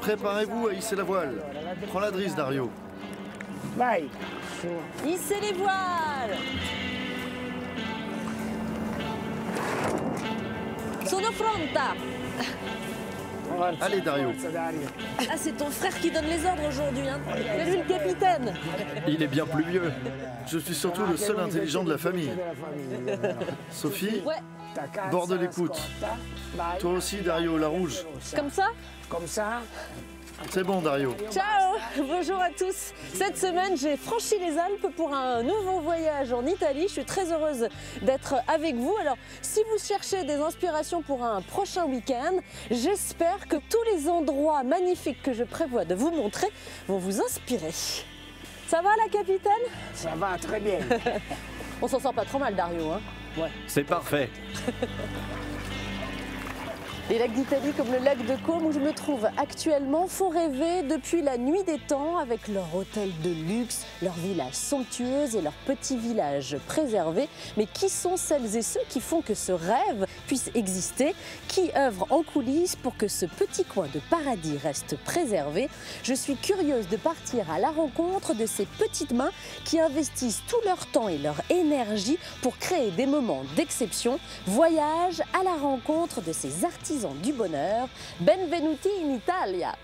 Préparez-vous à hisser la voile. Prends la drisse, Dario. Vai. Hissez les voiles. Sono pronta. Allez, Dario. Ah, c'est ton frère qui donne les ordres aujourd'hui, hein. C'est lui le capitaine. Il est bien plus vieux. Je suis surtout le seul intelligent de la famille. Sophie, Ouais, borde l'écoute. Toi aussi, Dario, la rouge. comme ça. Comme ça. C'est bon, Dario. Ciao, bonjour à tous. Cette semaine, j'ai franchi les Alpes pour un nouveau voyage en Italie. Je suis très heureuse d'être avec vous. Alors, si vous cherchez des inspirations pour un prochain week-end, j'espère que tous les endroits magnifiques que je prévois de vous montrer vont vous inspirer. Ça va, la capitaine? Ça va très bien. On s'en sort pas trop mal, Dario, hein? Ouais. C'est parfait. Les lacs d'Italie comme le lac de Côme où je me trouve actuellement font rêver depuis la nuit des temps avec leur hôtel de luxe, leur village somptueuse et leur petit village préservé. Mais qui sont celles et ceux qui font que ce rêve puisse exister? Qui œuvrent en coulisses pour que ce petit coin de paradis reste préservé? Je suis curieuse de partir à la rencontre de ces petites mains qui investissent tout leur temps et leur énergie pour créer des moments d'exception. Voyage à la rencontre de ces artisans du bonheur. Benvenuti in Italia.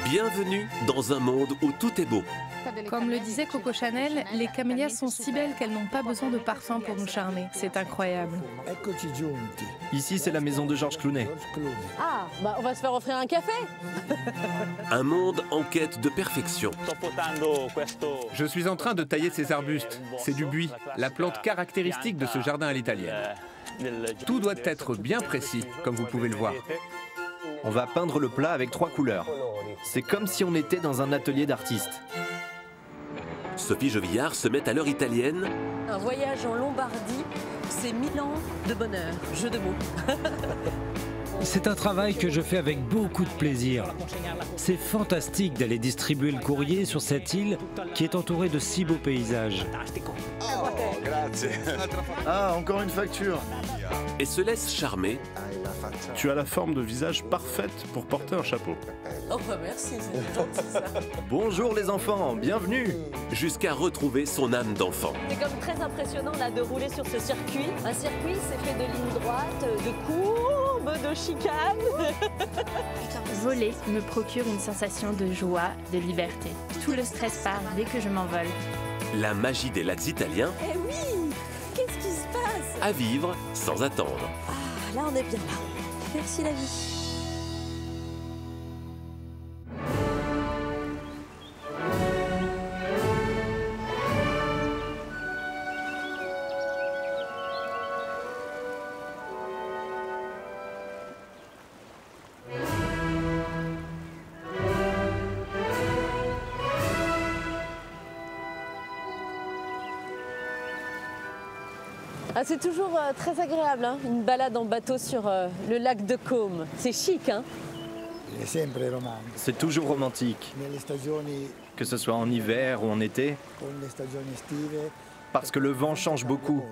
Bienvenue dans un monde où tout est beau. Comme le disait Coco Chanel, les camélias sont si belles qu'elles n'ont pas besoin de parfum pour nous charmer. C'est incroyable. Ici, c'est la maison de Georges Clooney. Ah, bah on va se faire offrir un café. Un monde en quête de perfection. Je suis en train de tailler ces arbustes. C'est du buis, la plante caractéristique de ce jardin à l'italienne. Tout doit être bien précis, comme vous pouvez le voir. On va peindre le plat avec 3 couleurs. C'est comme si on était dans un atelier d'artistes. Sophie Jovillard se met à l'heure italienne. Un voyage en Lombardie, c'est 1000 ans de bonheur. Jeu de mots. C'est un travail que je fais avec beaucoup de plaisir. C'est fantastique d'aller distribuer le courrier sur cette île qui est entourée de si beaux paysages. Ah, encore une facture. Et se laisse charmer. Tu as la forme de visage parfaite pour porter un chapeau. Oh bah merci, c'est gentil ça. Bonjour les enfants, bienvenue. Jusqu'à retrouver son âme d'enfant. C'est comme très impressionnant là de rouler sur ce circuit. Un circuit, c'est fait de lignes droites, de courbes, de chicanes. Voler me procure une sensation de joie, de liberté. Tout le stress part dès que je m'envole. La magie des lacs italiens. Eh oui, qu'est-ce qui se passe? À vivre sans attendre. Ah, là on est bien là. Merci la vie. Ah, c'est toujours très agréable, hein, une balade en bateau sur le lac de Côme. C'est chic, hein? C'est toujours romantique, que ce soit en hiver ou en été, parce que le vent change beaucoup.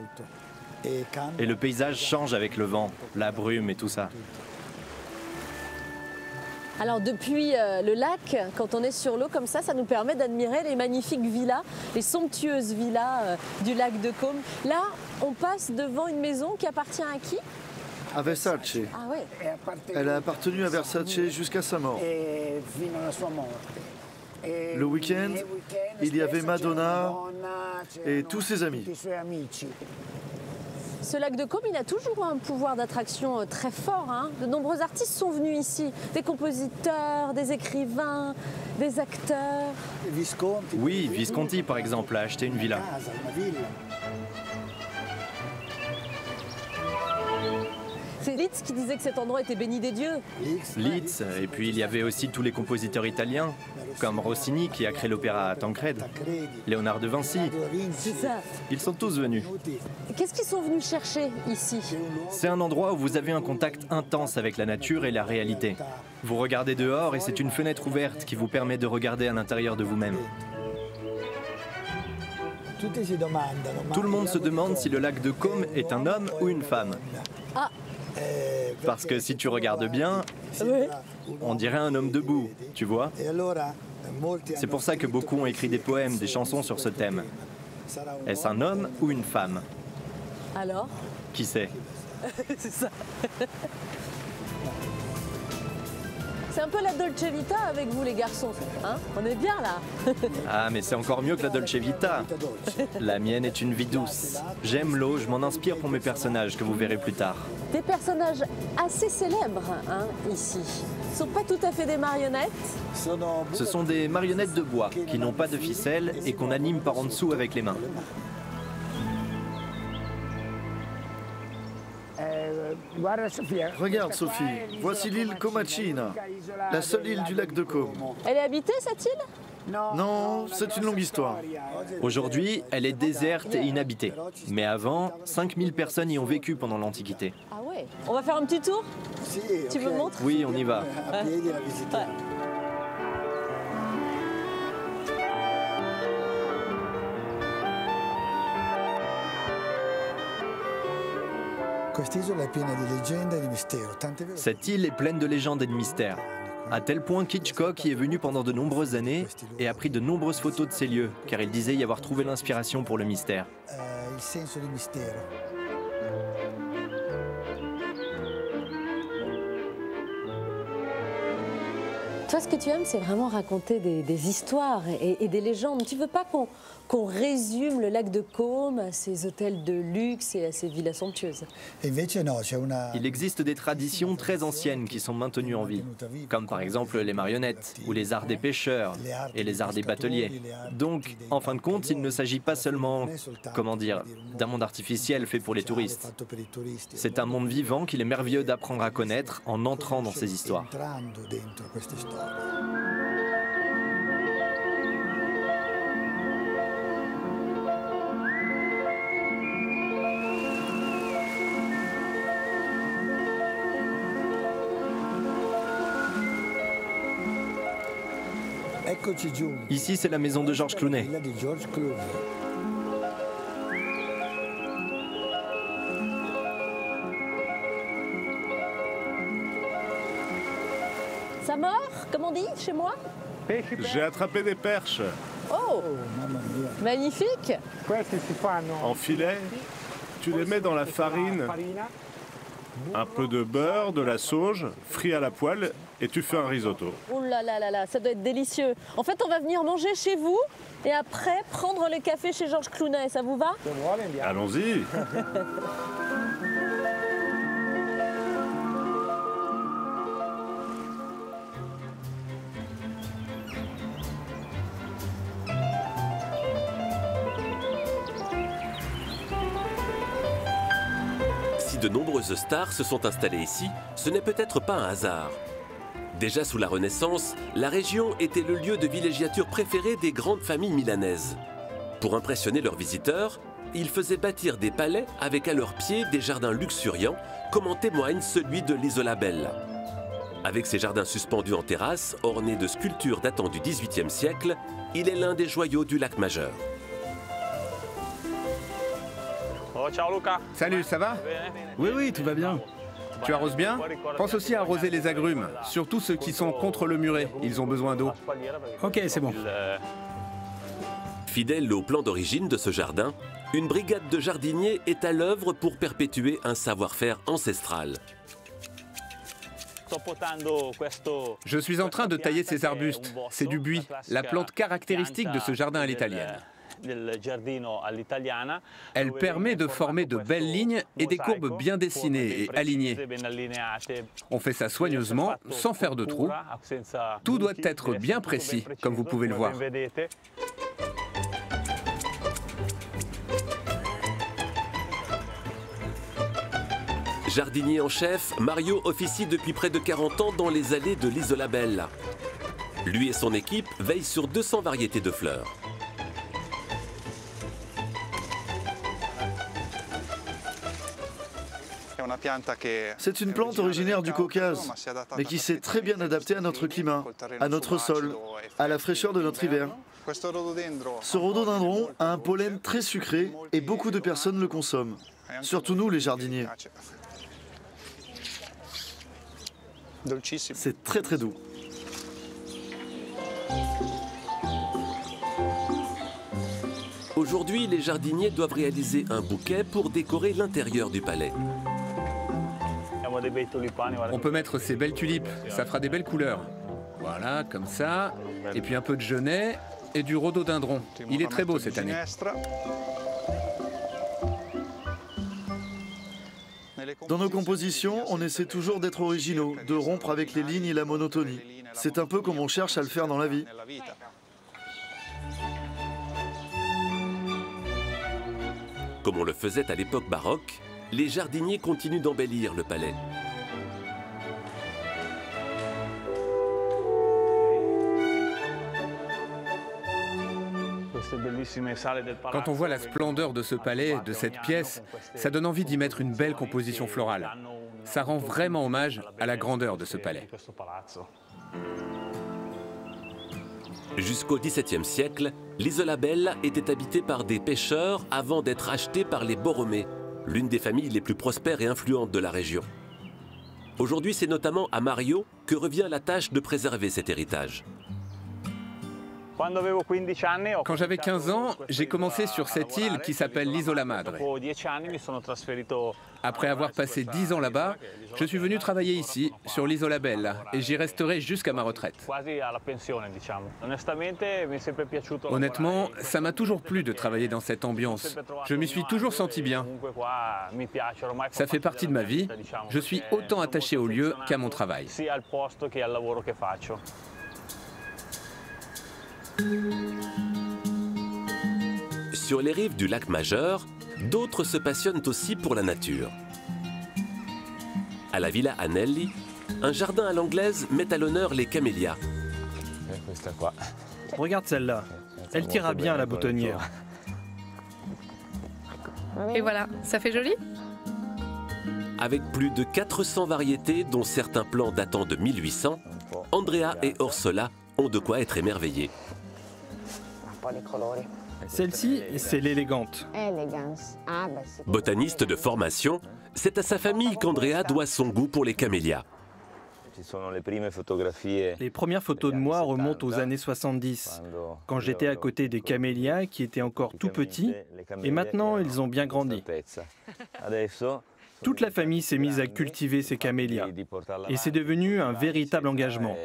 Et le paysage change avec le vent, la brume et tout ça. Alors depuis le lac, quand on est sur l'eau comme ça nous permet d'admirer les magnifiques villas, les somptueuses villas du lac de Côme. Là, on passe devant une maison qui appartient à qui? À Versace. Ah ouais. Elle a appartenu à Versace jusqu'à sa mort. Le week-end, il y avait Madonna et tous ses amis. Ce lac de Côme, il a toujours un pouvoir d'attraction très fort, hein. De nombreux artistes sont venus ici, des compositeurs, des écrivains, des acteurs. Oui, Visconti par exemple a acheté une villa. C'est Liszt qui disait que cet endroit était béni des dieux. Liszt, et puis il y avait aussi tous les compositeurs italiens, comme Rossini qui a créé l'opéra Tancrède, Léonard de Vinci. C'est ça. Ils sont tous venus. Qu'est-ce qu'ils sont venus chercher ici? C'est un endroit où vous avez un contact intense avec la nature et la réalité. Vous regardez dehors et c'est une fenêtre ouverte qui vous permet de regarder à l'intérieur de vous-même. Tout le monde se demande si le lac de Côme est un homme ou une femme. Ah. Parce que si tu regardes bien, on dirait un homme debout, tu vois. C'est pour ça que beaucoup ont écrit des poèmes, des chansons sur ce thème. Est-ce un homme ou une femme? Alors? Qui sait? C'est ça. C'est un peu la Dolce Vita avec vous les garçons, hein? On est bien là. Ah mais c'est encore mieux que la Dolce Vita. La mienne est une vie douce. J'aime l'eau, je m'en inspire pour mes personnages que vous verrez plus tard. Des personnages assez célèbres, hein, ici. Ce ne sont pas tout à fait des marionnettes. Ce sont des marionnettes de bois qui n'ont pas de ficelle et qu'on anime par en dessous avec les mains. Regarde Sophie, voici l'île Comacina, la seule île du lac de Côme. Elle est habitée cette île? Non, c'est une longue histoire. Aujourd'hui, elle est déserte et inhabitée. Mais avant, 5000 personnes y ont vécu pendant l'Antiquité. Ah ouais. On va faire un petit tour? Tu me montres? Oui, on y va. Ouais. Cette île est pleine de légendes et de mystères, à tel point qu'Hitchcock y est venu pendant de nombreuses années et a pris de nombreuses photos de ces lieux, car il disait y avoir trouvé l'inspiration pour le mystère. Toi, ce que tu aimes, c'est vraiment raconter des histoires et des légendes. Tu veux pas qu'on résume le lac de Côme à ses hôtels de luxe et à ses villas somptueuses? Il existe des traditions très anciennes qui sont maintenues en vie, comme par exemple les marionnettes, ou les arts des pêcheurs et les arts des bateliers. Donc, en fin de compte, il ne s'agit pas seulement, comment dire, d'un monde artificiel fait pour les touristes. C'est un monde vivant qu'il est merveilleux d'apprendre à connaître en entrant dans ces histoires. Ici, c'est la maison de Georges Clooney. Ça mord, comme on dit chez moi? J'ai attrapé des perches. Oh, magnifique. En filet, tu les mets dans la farine, un peu de beurre, de la sauge, frit à la poêle, et tu fais un risotto. Oh là là là là, ça doit être délicieux. En fait, on va venir manger chez vous et après prendre le café chez Georges Clooney. Ça vous va? Allons-y. Si de nombreuses stars se sont installées ici, ce n'est peut-être pas un hasard. Déjà sous la Renaissance, la région était le lieu de villégiature préféré des grandes familles milanaises. Pour impressionner leurs visiteurs, ils faisaient bâtir des palais avec à leur pied des jardins luxuriants, comme en témoigne celui de l'Isola Bella. Avec ses jardins suspendus en terrasse, ornés de sculptures datant du XVIIIe siècle, il est l'un des joyaux du lac Majeur. Salut, ça va? Oui, tout va bien. Tu arroses bien? Pense aussi à arroser les agrumes, surtout ceux qui sont contre le muret, ils ont besoin d'eau. Ok, c'est bon. Fidèle au plan d'origine de ce jardin, une brigade de jardiniers est à l'œuvre pour perpétuer un savoir-faire ancestral. Je suis en train de tailler ces arbustes. C'est du buis, la plante caractéristique de ce jardin à l'italienne. Elle permet de former de belles lignes et des courbes bien dessinées et alignées. On fait ça soigneusement, sans faire de trous. Tout doit être bien précis, comme vous pouvez le voir. Jardinier en chef, Mario officie depuis près de 40 ans dans les allées de l'Isola Bella. Lui et son équipe veillent sur 200 variétés de fleurs. C'est une plante originaire du Caucase, mais qui s'est très bien adaptée à notre climat, à notre sol, à la fraîcheur de notre hiver. Ce rhododendron a un pollen très sucré et beaucoup de personnes le consomment, surtout nous les jardiniers. C'est très très doux. Aujourd'hui, les jardiniers doivent réaliser un bouquet pour décorer l'intérieur du palais. On peut mettre ces belles tulipes, ça fera des belles couleurs. Voilà, comme ça. Et puis un peu de genêt et du rhododendron. Il est très beau cette année. Dans nos compositions, on essaie toujours d'être originaux, de rompre avec les lignes et la monotonie. C'est un peu comme on cherche à le faire dans la vie. Comme on le faisait à l'époque baroque, les jardiniers continuent d'embellir le palais. Quand on voit la splendeur de ce palais, de cette pièce, ça donne envie d'y mettre une belle composition florale. Ça rend vraiment hommage à la grandeur de ce palais. Jusqu'au XVIIe siècle, l'Isola Bella était habitée par des pêcheurs avant d'être achetée par les Borromei, l'une des familles les plus prospères et influentes de la région. Aujourd'hui, c'est notamment à Mario que revient la tâche de préserver cet héritage. Quand j'avais 15 ans, j'ai commencé sur cette île qui s'appelle l'Isola Madre. Après avoir passé 10 ans là-bas, je suis venu travailler ici, sur l'Isola Bella, et j'y resterai jusqu'à ma retraite. Honnêtement, ça m'a toujours plu de travailler dans cette ambiance. Je m'y suis toujours senti bien. Ça fait partie de ma vie. Je suis autant attaché au lieu qu'à mon travail. Sur les rives du lac Majeur, d'autres se passionnent aussi pour la nature. À la Villa Anelli, un jardin à l'anglaise met à l'honneur les camélias. Regarde celle-là. Elle tira bien à la boutonnière. Et voilà, ça fait joli. Avec plus de 400 variétés, dont certains plants datant de 1800, Andrea et Orsola ont de quoi être émerveillés. Celle-ci, c'est l'élégante. Botaniste de formation, c'est à sa famille qu'Andrea doit son goût pour les camélias. Les premières photos de moi remontent aux années 70, quand j'étais à côté des camélias qui étaient encore tout petits, et maintenant ils ont bien grandi. Toute la famille s'est mise à cultiver ces camélias, et c'est devenu un véritable engagement.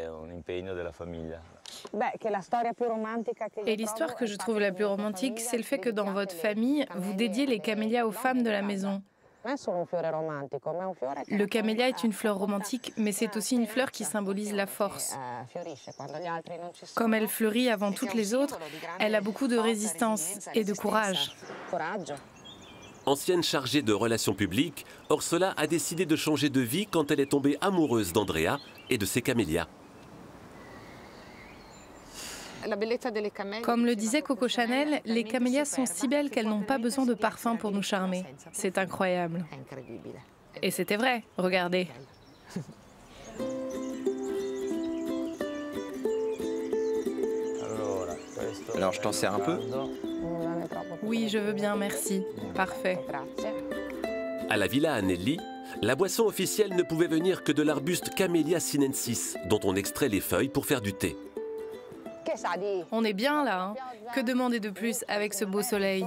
Et l'histoire que je trouve la plus romantique, c'est le fait que dans votre famille, vous dédiez les camélias aux femmes de la maison. Le camélia est une fleur romantique, mais c'est aussi une fleur qui symbolise la force. Comme elle fleurit avant toutes les autres, elle a beaucoup de résistance et de courage. Ancienne chargée de relations publiques, Orsola a décidé de changer de vie quand elle est tombée amoureuse d'Andrea et de ses camélias. Comme le disait Coco Chanel, les camélias sont si belles qu'elles n'ont pas besoin de parfum pour nous charmer. C'est incroyable. Et c'était vrai, regardez. Alors je t'en sers un peu? Oui, je veux bien, merci. Parfait. À la Villa Anelli, la boisson officielle ne pouvait venir que de l'arbuste Camellia sinensis, dont on extrait les feuilles pour faire du thé. On est bien là, hein? Que demander de plus avec ce beau soleil?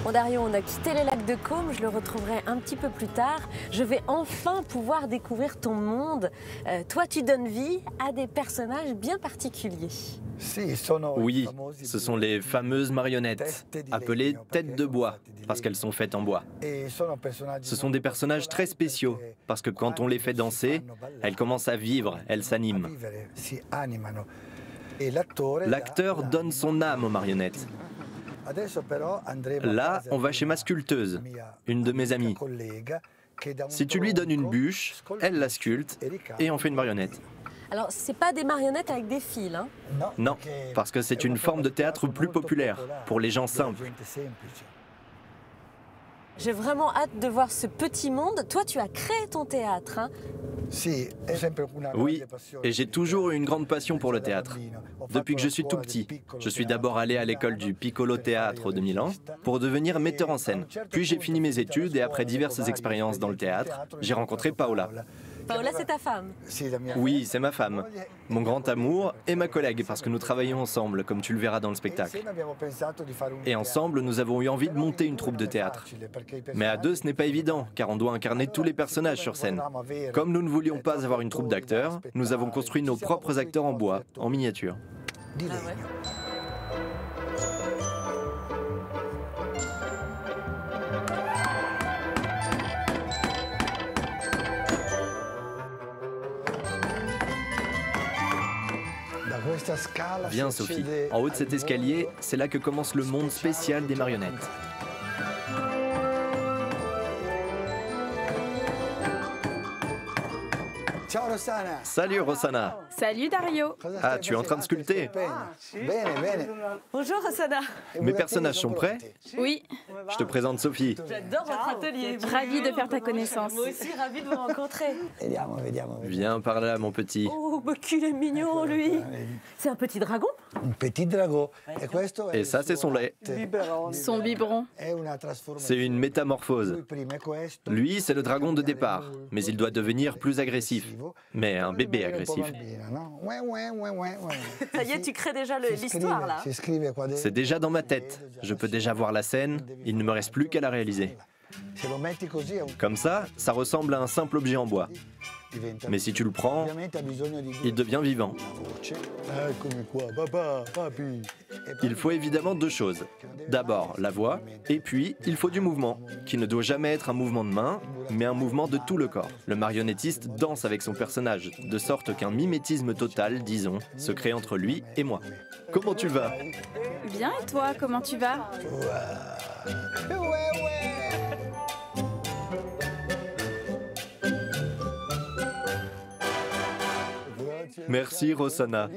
Bon Dario, on a quitté les lacs de Côme, je le retrouverai un petit peu plus tard. Je vais enfin pouvoir découvrir ton monde. Toi, tu donnes vie à des personnages bien particuliers. Oui, ce sont les fameuses marionnettes, appelées têtes de bois, parce qu'elles sont faites en bois. Ce sont des personnages très spéciaux, parce que quand on les fait danser, elles commencent à vivre, elles s'animent. L'acteur donne son âme aux marionnettes. Là, on va chez ma sculpteuse, une de mes amies. Si tu lui donnes une bûche, elle la sculpte et on fait une marionnette. Alors, c'est pas des marionnettes avec des fils, hein? Non, parce que c'est une forme de théâtre plus populaire, pour les gens simples. J'ai vraiment hâte de voir ce petit monde. Toi, tu as créé ton théâtre, hein? Oui, et j'ai toujours eu une grande passion pour le théâtre. Depuis que je suis tout petit, je suis d'abord allé à l'école du Piccolo Teatro de Milan pour devenir metteur en scène. Puis j'ai fini mes études et après diverses expériences dans le théâtre, j'ai rencontré Paola. Paola, c'est ta femme? Oui, c'est ma femme, mon grand amour et ma collègue parce que nous travaillons ensemble, comme tu le verras dans le spectacle. Et ensemble, nous avons eu envie de monter une troupe de théâtre. Mais à deux, ce n'est pas évident, car on doit incarner tous les personnages sur scène. Comme nous ne voulions pas avoir une troupe d'acteurs, nous avons construit nos propres acteurs en bois, en miniature. Viens Sophie, en haut de cet escalier, c'est là que commence le monde spécial des marionnettes. Salut Rossana. Salut Dario. Ah, tu es en train de sculpter. Bonjour Rossana. Mes personnages sont prêts? Oui. Je te présente Sophie. J'adore votre atelier. Ravie de faire ta connaissance. Moi aussi, ravie de vous rencontrer. Viens par là, mon petit. Oh, bah qu'il est mignon, lui. C'est un petit dragon? Un petit dragon. Et ça, c'est son lait. Son biberon. C'est une métamorphose. Lui, c'est le dragon de départ, mais il doit devenir plus agressif. Mais un bébé agressif. Ça y est, tu crées déjà l'histoire, là. C'est déjà dans ma tête. Je peux déjà voir la scène, il ne me reste plus qu'à la réaliser. Comme ça, ça ressemble à un simple objet en bois. Mais si tu le prends, il devient vivant. Il faut évidemment deux choses. D'abord, la voix, et puis il faut du mouvement, qui ne doit jamais être un mouvement de main, mais un mouvement de tout le corps. Le marionnettiste danse avec son personnage, de sorte qu'un mimétisme total, disons, se crée entre lui et moi. Comment tu vas? Bien, et toi, comment tu vas? Merci Rossana.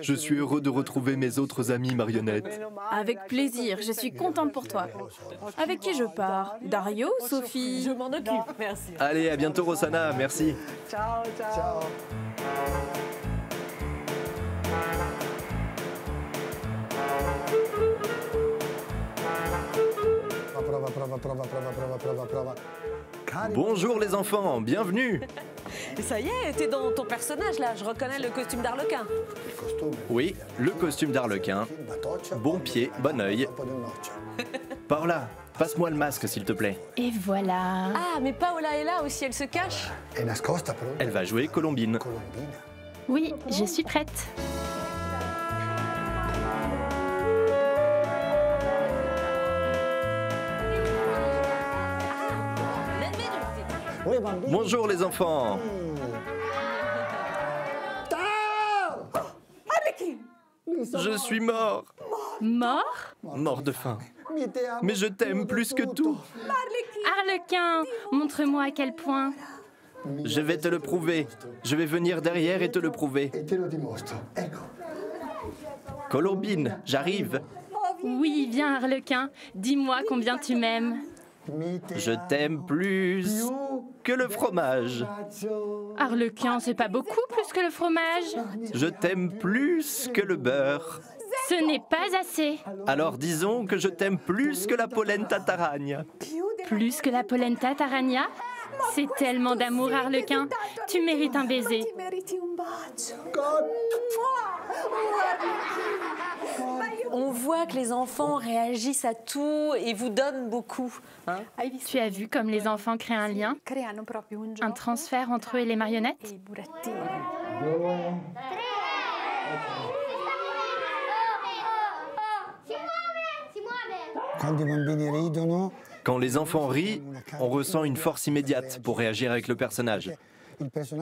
Je suis heureux de retrouver mes autres amis marionnettes. Avec plaisir, je suis contente pour toi. Avec qui je pars? Dario ou Sophie? Je m'en occupe, merci. Allez, à bientôt Rossana, merci. Ciao, ciao. Bonjour les enfants, bienvenue. Ça y est, t'es dans ton personnage là, je reconnais le costume d'Arlequin. Oui, le costume d'Arlequin. Bon pied, bon œil. Paola, passe-moi le masque s'il te plaît. Et voilà. Ah, mais Paola est là aussi, elle se cache. Elle va jouer Colombine. Oui, je suis prête. Bonjour les enfants. Je suis mort. Mort? Mort de faim. Mais je t'aime plus que tout. Arlequin, montre-moi à quel point. Je vais te le prouver. Je vais venir derrière et te le prouver. Colombine, j'arrive. Oui, viens Arlequin, dis-moi combien tu m'aimes. Je t'aime plus que le fromage. Arlequin, c'est pas beaucoup plus que le fromage. Je t'aime plus que le beurre. Ce n'est pas assez. Alors disons que je t'aime plus que la polenta taragna. Plus que la polenta taragna? C'est tellement d'amour, Arlequin. Tu mérites un baiser. On voit que les enfants réagissent à tout et vous donnent beaucoup. Hein? Tu as vu comme les enfants créent un lien, un transfert entre eux et les marionnettes? Quand les enfants rient, on ressent une force immédiate pour réagir avec le personnage.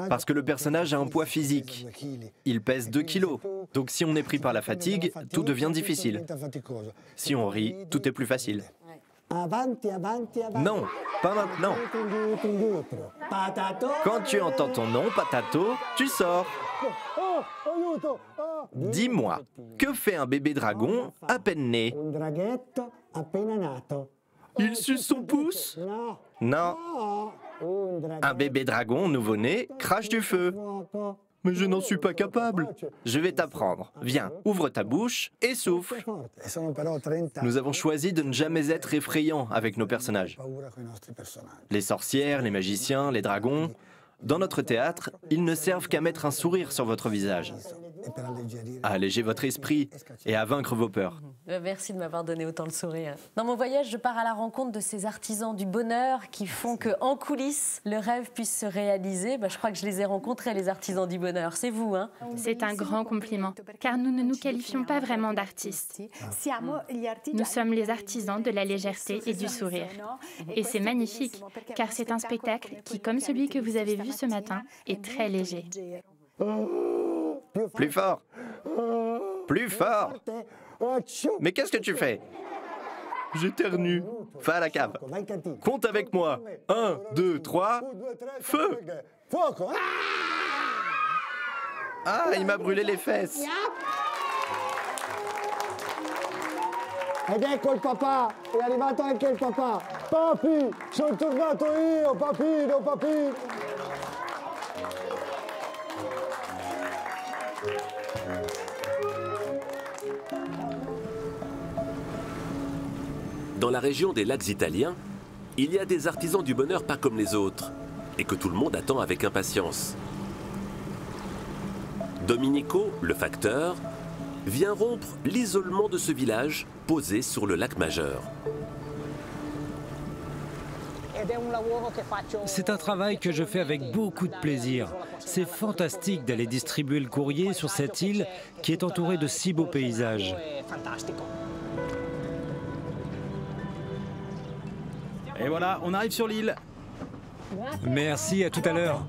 Parce que le personnage a un poids physique. Il pèse 2 kilos. Donc si on est pris par la fatigue, tout devient difficile. Si on rit, tout est plus facile. Non, pas maintenant. Quand tu entends ton nom, Patato, tu sors. Dis-moi, que fait un bébé dragon à peine né? Il suce son pouce? Non. Un bébé dragon nouveau-né crache du feu. Mais je n'en suis pas capable. Je vais t'apprendre. Viens, ouvre ta bouche et souffle. Nous avons choisi de ne jamais être effrayants avec nos personnages. Les sorcières, les magiciens, les dragons, dans notre théâtre, ils ne servent qu'à mettre un sourire sur votre visage, à alléger votre esprit et à vaincre vos peurs. Merci de m'avoir donné autant de sourire. Dans mon voyage, je pars à la rencontre de ces artisans du bonheur qui font qu'en coulisses, le rêve puisse se réaliser. Je crois que je les ai rencontrés, les artisans du bonheur. C'est vous, hein? C'est un grand compliment, car nous ne nous qualifions pas vraiment d'artistes. Nous sommes les artisans de la légèreté et du sourire. Et c'est magnifique, car c'est un spectacle qui, comme celui que vous avez vu ce matin, est très léger. Plus fort! Plus fort! Mais qu'est-ce que tu fais? J'éternue. Va à la cave. Compte avec moi. 1, 2, 3, feu! Ah, il m'a brûlé les fesses. Ed ecco il papà, è arrivato anche il papà. Papi, sono tornato io, papino, papino. Dans la région des lacs italiens, il y a des artisans du bonheur pas comme les autres, et que tout le monde attend avec impatience. Domenico, le facteur, vient rompre l'isolement de ce village posé sur le lac majeur. C'est un travail que je fais avec beaucoup de plaisir. C'est fantastique d'aller distribuer le courrier sur cette île qui est entourée de si beaux paysages. Et voilà, on arrive sur l'île. Merci, à tout à l'heure.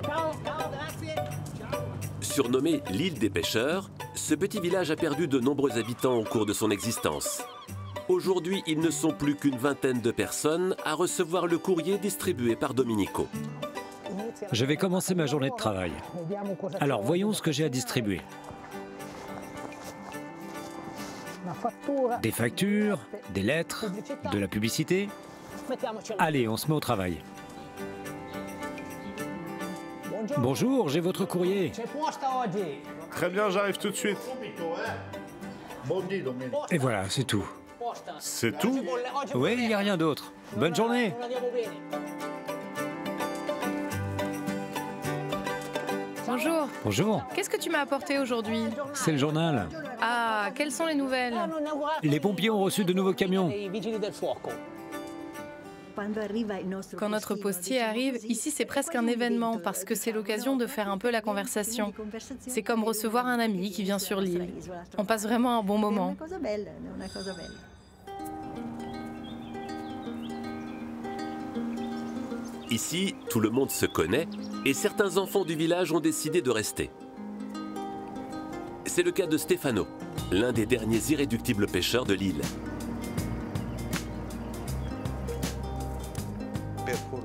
Surnommé l'île des pêcheurs, ce petit village a perdu de nombreux habitants au cours de son existence. Aujourd'hui, ils ne sont plus qu'une vingtaine de personnes à recevoir le courrier distribué par Domenico. Je vais commencer ma journée de travail. Alors, voyons ce que j'ai à distribuer. Des factures, des lettres, de la publicité. Allez, on se met au travail. Bonjour, j'ai votre courrier. Très bien, j'arrive tout de suite. Et voilà, c'est tout. C'est tout? Oui, il n'y a rien d'autre. Bonne journée. Bonjour. Bonjour. Qu'est-ce que tu m'as apporté aujourd'hui? C'est le journal. Ah, quelles sont les nouvelles? Les pompiers ont reçu de nouveaux camions. Quand notre postier arrive, ici c'est presque un événement parce que c'est l'occasion de faire un peu la conversation. C'est comme recevoir un ami qui vient sur l'île. On passe vraiment un bon moment. Ici, tout le monde se connaît et certains enfants du village ont décidé de rester. C'est le cas de Stefano, l'un des derniers irréductibles pêcheurs de l'île.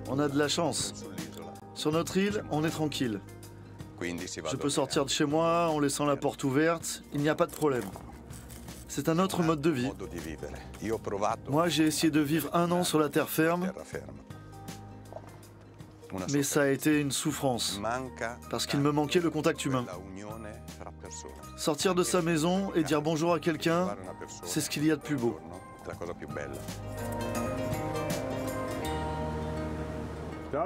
On a de la chance. Sur notre île, on est tranquille. Je peux sortir de chez moi en laissant la porte ouverte, il n'y a pas de problème. C'est un autre mode de vie. Moi, j'ai essayé de vivre 1 an sur la terre ferme, mais ça a été une souffrance, parce qu'il me manquait le contact humain. Sortir de sa maison et dire bonjour à quelqu'un, c'est ce qu'il y a de plus beau.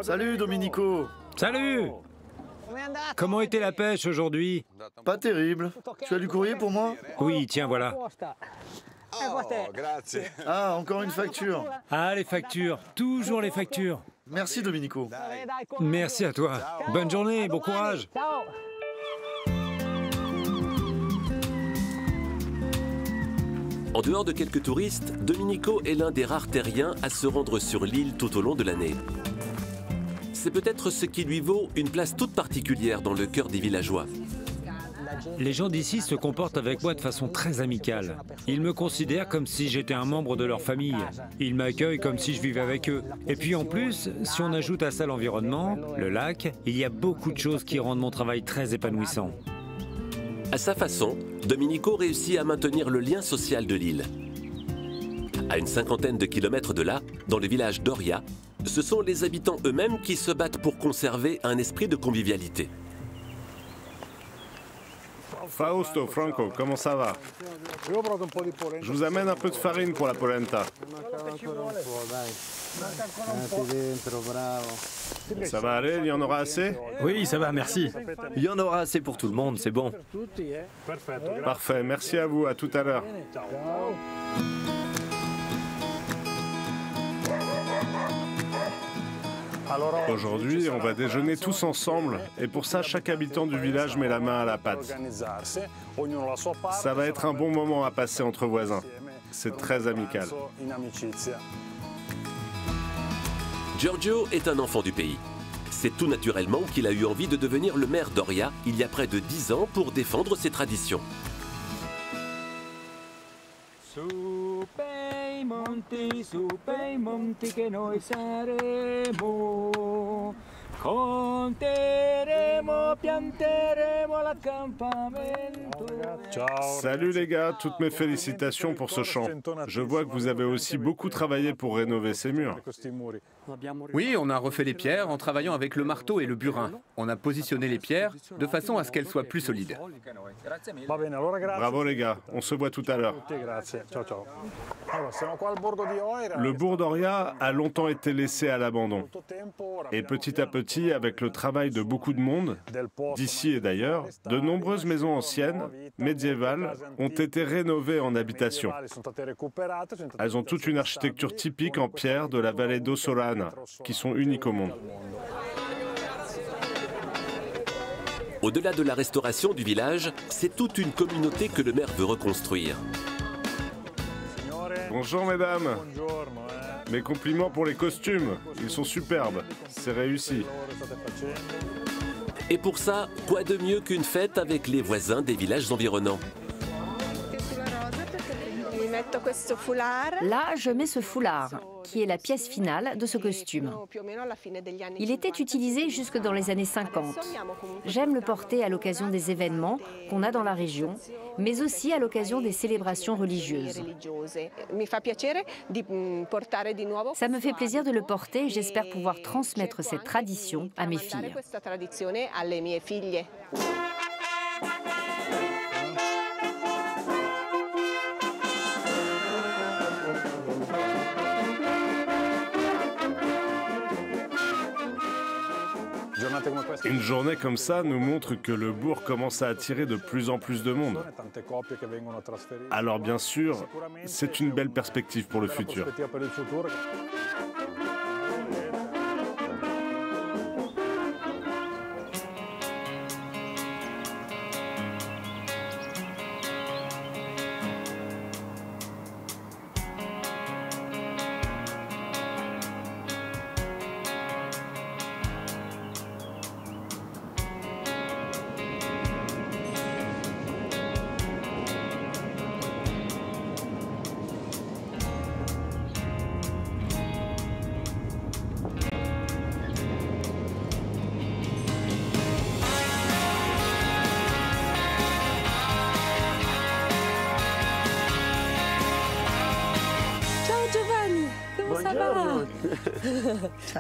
Salut Domenico. Salut. Comment était la pêche aujourd'hui? Pas terrible. Tu as du courrier pour moi? Oui, tiens, voilà. Ah, encore une facture. Ah, les factures. Toujours les factures. Merci Domenico. Merci à toi. Bonne journée, bon courage. En dehors de quelques touristes, Domenico est l'un des rares terriens à se rendre sur l'île tout au long de l'année. c'est peut-être ce qui lui vaut une place toute particulière dans le cœur des villageois. Les gens d'ici se comportent avec moi de façon très amicale. Ils me considèrent comme si j'étais un membre de leur famille. Ils m'accueillent comme si je vivais avec eux. Et puis en plus, si on ajoute à ça l'environnement, le lac, il y a beaucoup de choses qui rendent mon travail très épanouissant. À sa façon, Domenico réussit à maintenir le lien social de l'île. À une cinquantaine de kilomètres de là, dans le village d'Oria, ce sont les habitants eux-mêmes qui se battent pour conserver un esprit de convivialité. Fausto, Franco, comment ça va? Je vous amène un peu de farine pour la polenta. Ça va aller, il y en aura assez? Oui, ça va, merci. Il y en aura assez pour tout le monde, c'est bon. Parfait, merci à vous, à tout à l'heure. Aujourd'hui, on va déjeuner tous ensemble et pour ça, chaque habitant du village met la main à la pâte. Ça va être un bon moment à passer entre voisins. C'est très amical. Giorgio est un enfant du pays. C'est tout naturellement qu'il a eu envie de devenir le maire d'Oria il y a près de 10 ans pour défendre ses traditions. Salut les gars, toutes mes félicitations pour ce chant. Je vois que vous avez aussi beaucoup travaillé pour rénover ces murs. Oui, on a refait les pierres en travaillant avec le marteau et le burin. On a positionné les pierres de façon à ce qu'elles soient plus solides. Bravo les gars, on se voit tout à l'heure. Le bourg d'Oria a longtemps été laissé à l'abandon. Et petit à petit, avec le travail de beaucoup de monde, d'ici et d'ailleurs, de nombreuses maisons anciennes, médiévales, ont été rénovées en habitation. Elles ont toute une architecture typique en pierre de la vallée d'Ossolana, qui sont uniques au monde. Au-delà de la restauration du village, c'est toute une communauté que le maire veut reconstruire. Bonjour mesdames. Mes compliments pour les costumes, ils sont superbes, c'est réussi. Et pour ça, quoi de mieux qu'une fête avec les voisins des villages environnants? Là, je mets ce foulard, qui est la pièce finale de ce costume. Il était utilisé jusque dans les années 50. J'aime le porter à l'occasion des événements qu'on a dans la région, mais aussi à l'occasion des célébrations religieuses. Ça me fait plaisir de le porter et j'espère pouvoir transmettre cette tradition à mes filles. Une journée comme ça nous montre que le bourg commence à attirer de plus en plus de monde. Alors bien sûr, c'est une belle perspective pour le futur.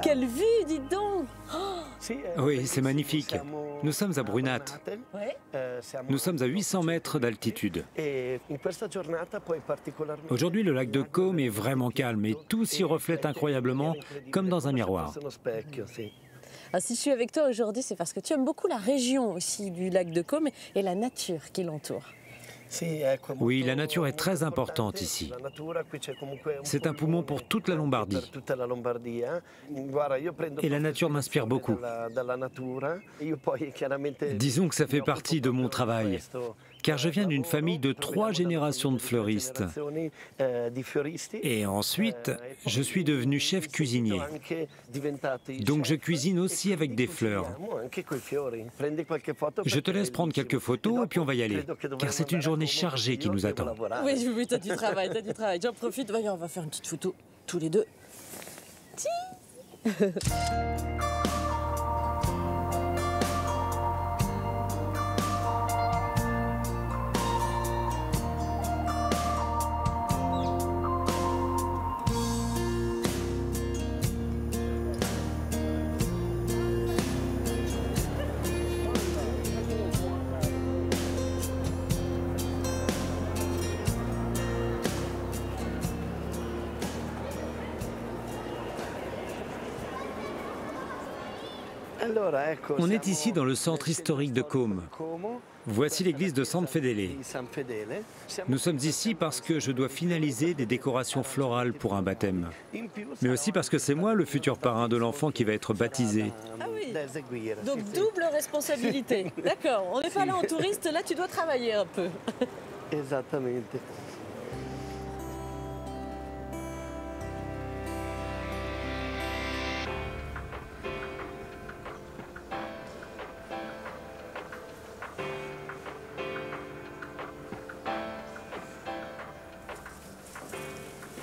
Quelle vue, dis donc! Oui, c'est magnifique. Nous sommes à Brunate. Nous sommes à 800 mètres d'altitude. Aujourd'hui, le lac de Côme est vraiment calme et tout s'y reflète incroyablement, comme dans un miroir. Ah, si je suis avec toi aujourd'hui, c'est parce que tu aimes beaucoup la région aussi du lac de Côme et la nature qui l'entoure. Oui, la nature est très importante ici. C'est un poumon pour toute la Lombardie. Et la nature m'inspire beaucoup. Disons que ça fait partie de mon travail. car je viens d'une famille de 3 générations de fleuristes. Et ensuite, je suis devenu chef cuisinier. Donc je cuisine aussi avec des fleurs. Je te laisse prendre quelques photos et puis on va y aller, car c'est une journée chargée qui nous attend. Oui, t'as du travail, t'as du travail. J'en profite, voyons, on va faire une petite photo, tous les deux. On est ici dans le centre historique de Côme. Voici l'église de San Fedele. Nous sommes ici parce que je dois finaliser des décorations florales pour un baptême. Mais aussi parce que c'est moi le futur parrain de l'enfant qui va être baptisé. Ah oui, donc double responsabilité. D'accord, on n'est pas là en touriste, là tu dois travailler un peu. Exactement.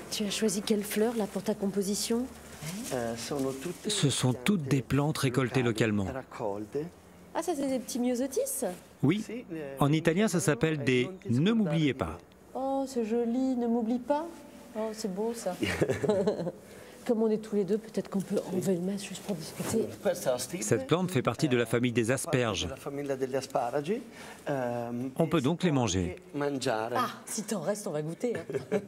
Tu as choisi quelle fleur là pour ta composition? Ce sont toutes des plantes récoltées localement. Ah, ça c'est des petits myosotis? Oui, en italien ça s'appelle des « ne m'oubliez pas ». Oh, c'est joli, ne m'oublie pas. Oh, c'est beau ça. Comme on est tous les deux, peut-être qu'on peut enlever le masque juste pour discuter. Cette plante fait partie de la famille des asperges. On peut donc les manger. Ah, si t'en restes, on va goûter. Hein.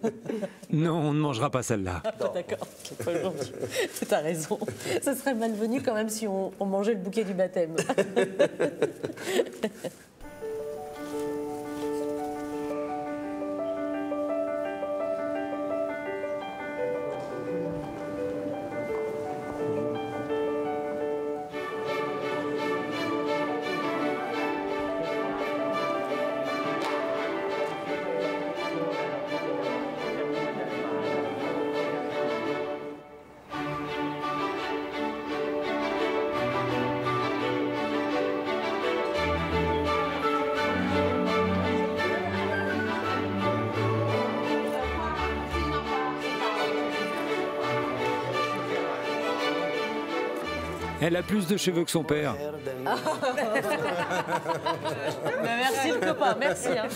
Non, on ne mangera pas celle-là. Ah, d'accord, pas aujourd'hui. T'as raison. Ce serait malvenu quand même si on mangeait le bouquet du baptême. Elle a plus de cheveux que son père. Merci le copain, merci. Hein.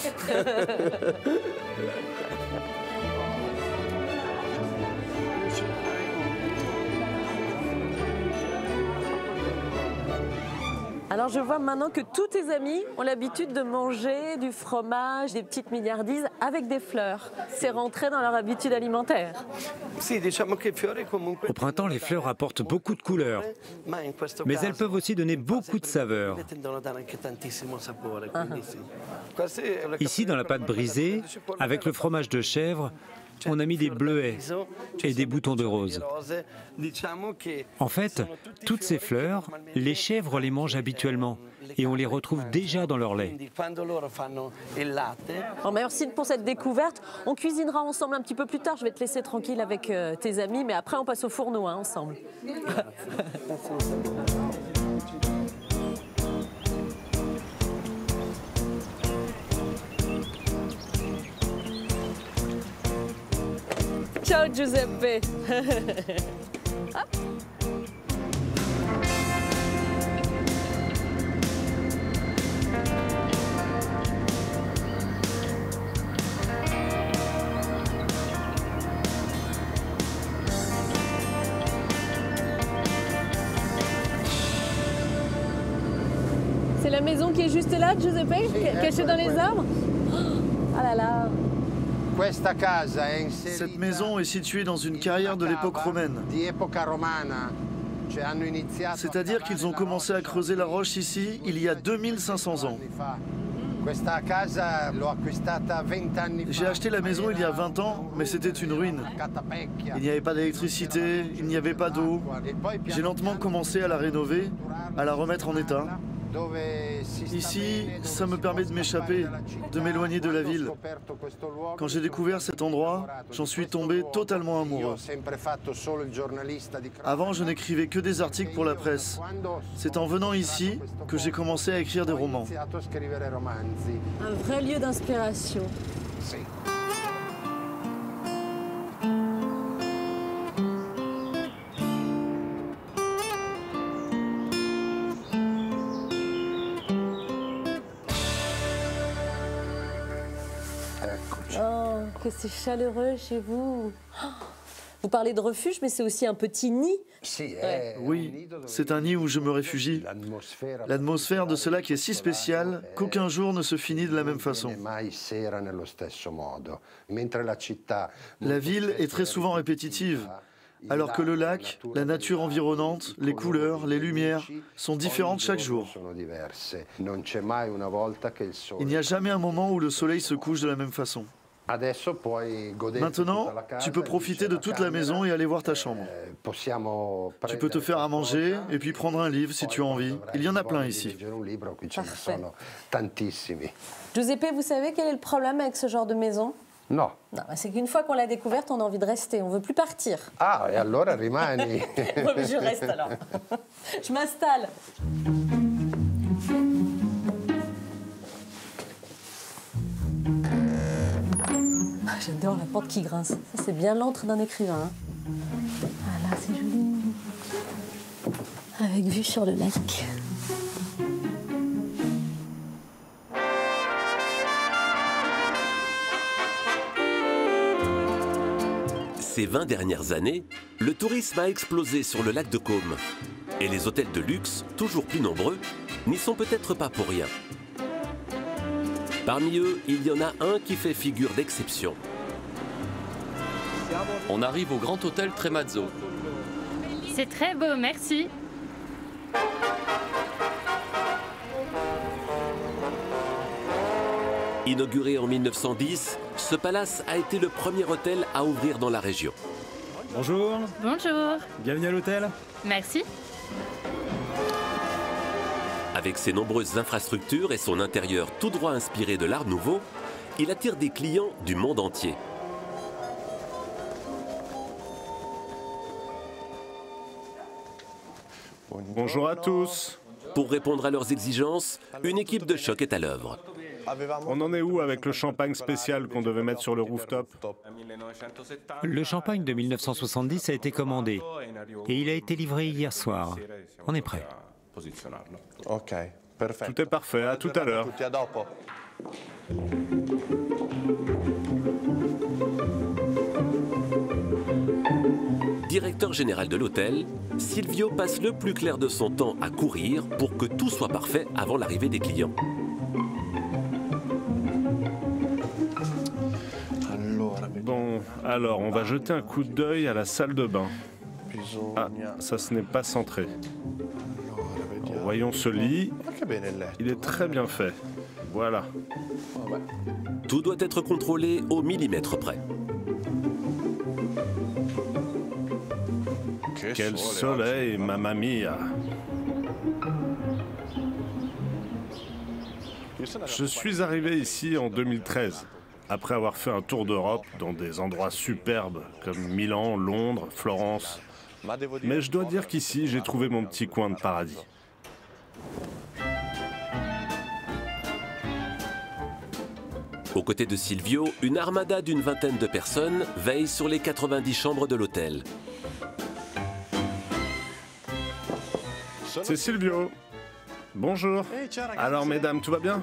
Alors je vois maintenant que tous tes amis ont l'habitude de manger du fromage, des petites milliardises avec des fleurs. C'est rentré dans leur habitude alimentaire. Au printemps, les fleurs apportent beaucoup de couleurs, mais elles peuvent aussi donner beaucoup de saveurs. Ici, dans la pâte brisée, avec le fromage de chèvre, on a mis des bleuets et des boutons de rose. En fait, toutes ces fleurs, les chèvres les mangent habituellement et on les retrouve déjà dans leur lait. Bon, merci pour cette découverte. On cuisinera ensemble un petit peu plus tard. Je vais te laisser tranquille avec tes amis, mais après on passe au fourneau hein, ensemble. Ciao Giuseppe. Hop. C'est la maison qui est juste là, Giuseppe, cachée dans les arbres. Ah là là. Cette maison est située dans une carrière de l'époque romaine. C'est-à-dire qu'ils ont commencé à creuser la roche ici il y a 2500 ans. J'ai acheté la maison il y a 20 ans, mais c'était une ruine. Il n'y avait pas d'électricité, il n'y avait pas d'eau. J'ai lentement commencé à la rénover, à la remettre en état. Ici, ça me permet de m'échapper, de m'éloigner de la ville. Quand j'ai découvert cet endroit, j'en suis tombé totalement amoureux. Avant, je n'écrivais que des articles pour la presse. C'est en venant ici que j'ai commencé à écrire des romans. Un vrai lieu d'inspiration. Oh, que c'est chaleureux chez vous. Vous parlez de refuge, mais c'est aussi un petit nid. Oui, c'est un nid où je me réfugie. L'atmosphère de ce lac est si spéciale qu'aucun jour ne se finit de la même façon. La ville est très souvent répétitive, alors que le lac, la nature environnante, les couleurs, les lumières sont différentes chaque jour. Il n'y a jamais un moment où le soleil se couche de la même façon. Maintenant, tu peux profiter de toute la maison et aller voir ta chambre. Tu peux te faire à manger et puis prendre un livre si tu as envie. Il y en a plein ici. Parfait. Giuseppe, vous savez quel est le problème avec ce genre de maison? Non. Non, c'est qu'une fois qu'on l'a découverte, on a envie de rester, on ne veut plus partir. Ah, et alors rimani. Ouais, mais je reste alors. Je m'installe. J'adore la porte qui grince. Ça, c'est bien l'antre d'un écrivain. Hein. Ah là, c'est joli. Avec vue sur le lac. Ces 20 dernières années, le tourisme a explosé sur le lac de Caume. Et les hôtels de luxe, toujours plus nombreux, n'y sont peut-être pas pour rien. Parmi eux, il y en a un qui fait figure d'exception. On arrive au Grand Hôtel Tremazzo. C'est très beau, merci. Inauguré en 1910, ce palace a été le premier hôtel à ouvrir dans la région. Bonjour. Bonjour. Bienvenue à l'hôtel. Merci. Avec ses nombreuses infrastructures et son intérieur tout droit inspiré de l'Art Nouveau, il attire des clients du monde entier. Bonjour à tous. Pour répondre à leurs exigences, une équipe de choc est à l'œuvre. On en est où avec le champagne spécial qu'on devait mettre sur le rooftop? Le champagne de 1970 a été commandé et il a été livré hier soir. On est prêt. Ok, tout est parfait, à tout à l'heure. Directeur général de l'hôtel, Silvio passe le plus clair de son temps à courir pour que tout soit parfait avant l'arrivée des clients. Bon, alors on va jeter un coup d'œil à la salle de bain. Ah, ça ce n'est pas centré. Voyons ce lit. Il est très bien fait. Voilà. Tout doit être contrôlé au millimètre près. Quel soleil, mamma mia! Je suis arrivé ici en 2013, après avoir fait un tour d'Europe dans des endroits superbes comme Milan, Londres, Florence. Mais je dois dire qu'ici, j'ai trouvé mon petit coin de paradis. Aux côtés de Silvio, une armada d'une vingtaine de personnes veille sur les 90 chambres de l'hôtel. C'est Silvio. Bonjour. Alors, mesdames, tout va bien?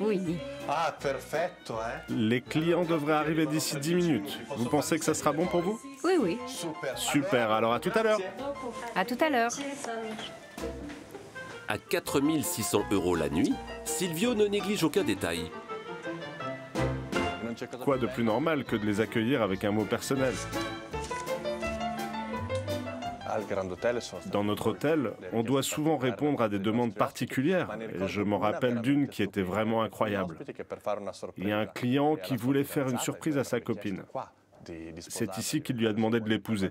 Oui. Ah, perfetto, Les clients devraient arriver d'ici 10 minutes. Vous pensez que ça sera bon pour vous? Oui, oui. Super, alors à tout à l'heure. À tout à l'heure. À 4 600 € la nuit, Silvio ne néglige aucun détail. Quoi de plus normal que de les accueillir avec un mot personnel? Dans notre hôtel, on doit souvent répondre à des demandes particulières, et je m'en rappelle d'une qui était vraiment incroyable. Il y a un client qui voulait faire une surprise à sa copine. C'est ici qu'il lui a demandé de l'épouser.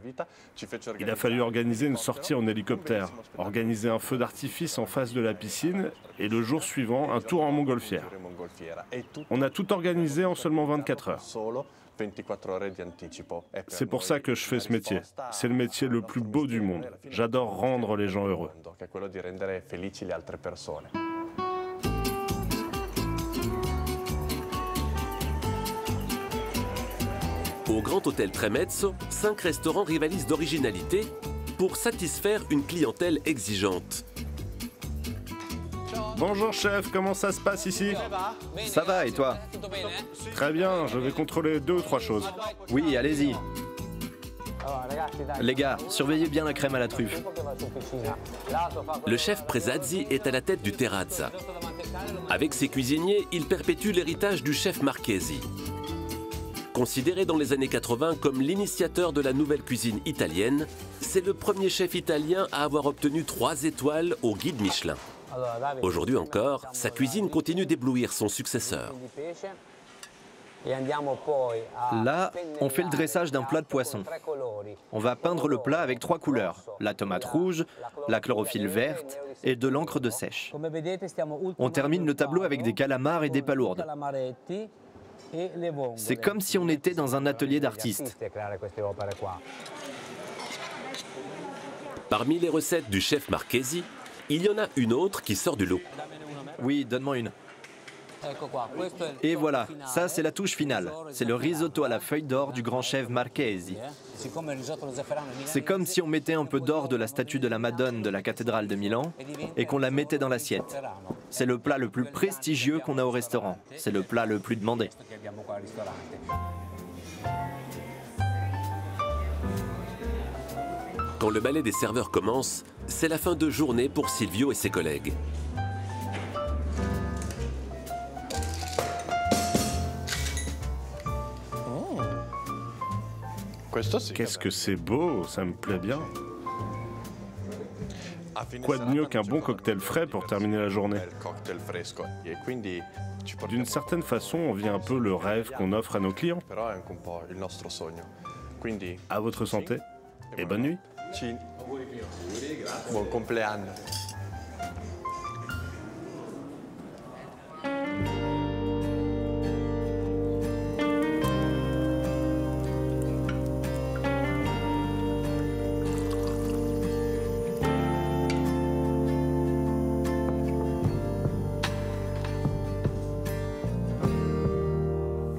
Il a fallu organiser une sortie en hélicoptère, organiser un feu d'artifice en face de la piscine et le jour suivant, un tour en montgolfière. On a tout organisé en seulement 24 heures. C'est pour ça que je fais ce métier. C'est le métier le plus beau du monde. J'adore rendre les gens heureux. Au Grand Hôtel Tremezzo, 5 restaurants rivalisent d'originalité pour satisfaire une clientèle exigeante. Bonjour chef, comment ça se passe ici? Ça va, et toi? Très bien, je vais contrôler 2 ou 3 choses. Oui, allez-y. Les gars, surveillez bien la crème à la truffe. Le chef Presazzi est à la tête du Terrazza. Avec ses cuisiniers, il perpétue l'héritage du chef Marchesi. Considéré dans les années 80 comme l'initiateur de la nouvelle cuisine italienne, c'est le premier chef italien à avoir obtenu 3 étoiles au guide Michelin. Aujourd'hui encore, sa cuisine continue d'éblouir son successeur. Là, on fait le dressage d'un plat de poisson. On va peindre le plat avec 3 couleurs, la tomate rouge, la chlorophylle verte et de l'encre de sèche. On termine le tableau avec des calamars et des palourdes. C'est comme si on était dans un atelier d'artistes. Parmi les recettes du chef Marchesi, il y en a une autre qui sort du lot. Oui, donne-moi une. Et voilà, ça c'est la touche finale. C'est le risotto à la feuille d'or du grand chef Marchesi. C'est comme si on mettait un peu d'or de la statue de la Madone de la cathédrale de Milan et qu'on la mettait dans l'assiette. C'est le plat le plus prestigieux qu'on a au restaurant. C'est le plat le plus demandé. Quand le ballet des serveurs commence, c'est la fin de journée pour Silvio et ses collègues. Qu'est-ce que c'est beau, ça me plaît bien. Quoi de mieux qu'un bon cocktail frais pour terminer la journée? D'une certaine façon, on vit un peu le rêve qu'on offre à nos clients. À votre santé et bonne nuit. Buon compleanno.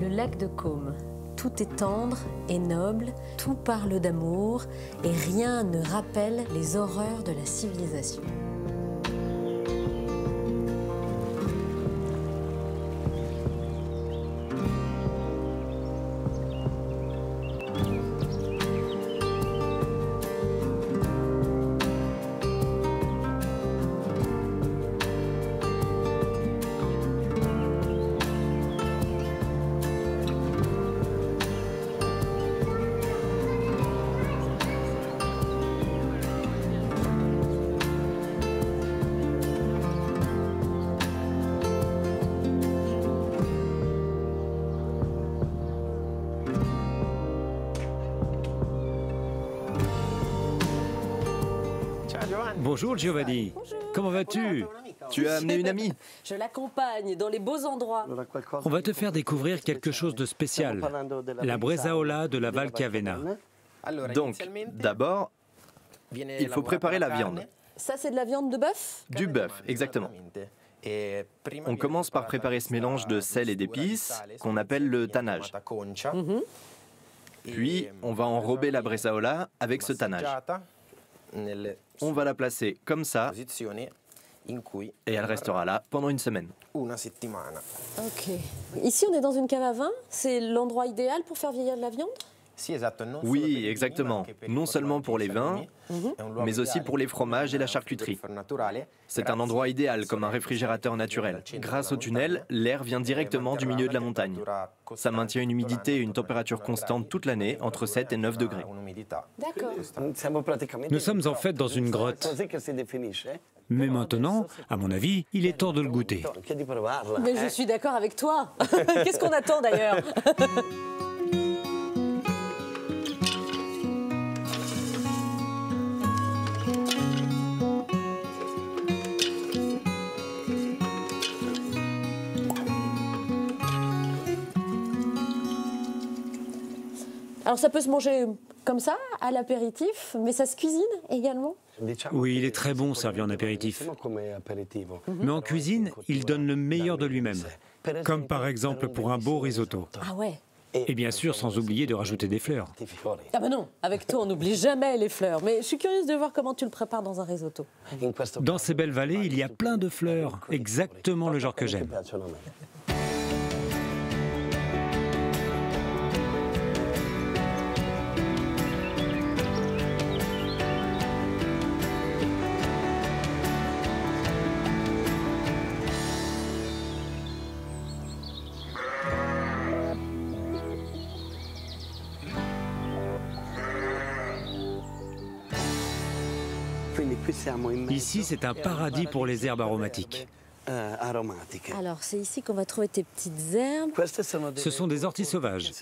Le lac de Côme. Tout est tendre et noble, tout parle d'amour et rien ne rappelle les horreurs de la civilisation. Bonjour Giovanni, comment vas-tu? Tu as amené une amie? Je l'accompagne dans les beaux endroits. On va te faire découvrir quelque chose de spécial, la bresaola de la Val Chiavenna. Donc, d'abord, il faut préparer la viande. Ça, c'est de la viande de bœuf? Du bœuf, exactement. On commence par préparer ce mélange de sel et d'épices qu'on appelle le tannage. Puis, on va enrober la bresaola avec ce tannage. On va la placer comme ça et elle restera là pendant une semaine. Ok. Ici, on est dans une cave à vin. C'est l'endroit idéal pour faire vieillir de la viande? Oui, exactement. Non seulement pour les vins, mais aussi pour les fromages et la charcuterie. C'est un endroit idéal comme un réfrigérateur naturel. Grâce au tunnel, l'air vient directement du milieu de la montagne. Ça maintient une humidité et une température constante toute l'année, entre 7 et 9 degrés. D'accord. Nous sommes en fait dans une grotte. Mais maintenant, à mon avis, il est temps de le goûter. Mais je suis d'accord avec toi. Qu'est-ce qu'on attend d'ailleurs? Alors ça peut se manger comme ça, à l'apéritif, mais ça se cuisine également? Oui, il est très bon servi en apéritif. Mais en cuisine, il donne le meilleur de lui-même. Comme par exemple pour un beau risotto. Ah ouais. Et bien sûr, sans oublier de rajouter des fleurs. Ah ben non, avec toi on n'oublie jamais les fleurs. Mais je suis curieuse de voir comment tu le prépares dans un risotto. Dans ces belles vallées, il y a plein de fleurs. Exactement le genre que j'aime. Ici, c'est un paradis pour les herbes aromatiques. Alors, c'est ici qu'on va trouver tes petites herbes. Ce sont des orties sauvages.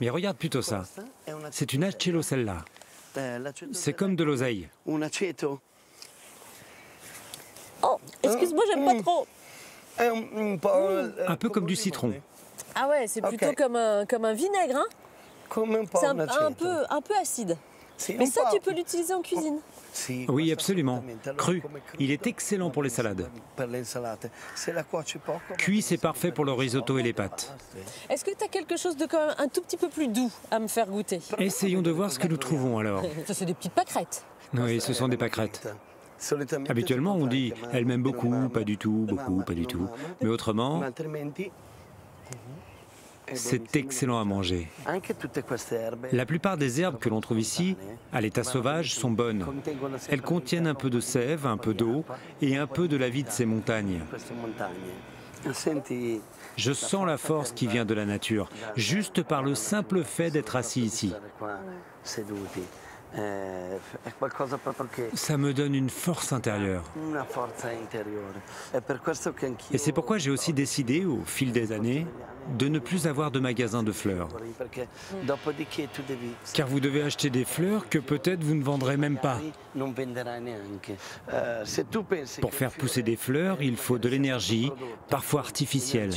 Mais regarde plutôt ça. C'est une achelosella. C'est comme de l'oseille. Oh, excuse-moi, j'aime pas trop. Un peu comme du citron. Ah ouais, c'est plutôt comme un vinaigre, hein? C'est un peu acide. Mais ça, tu peux l'utiliser en cuisine. Oui, absolument. Cru. Il est excellent pour les salades. Cuit, c'est parfait pour le risotto et les pâtes. Est-ce que tu as quelque chose de quand même un tout petit peu plus doux à me faire goûter? Essayons de voir ce que nous trouvons alors. Ça, c'est des petites pâquerettes. Oui, ce sont des pâquerettes. Habituellement, on dit « elle m'aime beaucoup »,« pas du tout »,« beaucoup »,« pas du tout ». Mais autrement, c'est excellent à manger. La plupart des herbes que l'on trouve ici, à l'état sauvage, sont bonnes. Elles contiennent un peu de sève, un peu d'eau et un peu de la vie de ces montagnes. Je sens la force qui vient de la nature, juste par le simple fait d'être assis ici. Ça me donne une force intérieure. Et c'est pourquoi j'ai aussi décidé, au fil des années, de ne plus avoir de magasin de fleurs. Car vous devez acheter des fleurs que peut-être vous ne vendrez même pas. Pour faire pousser des fleurs, il faut de l'énergie, parfois artificielle.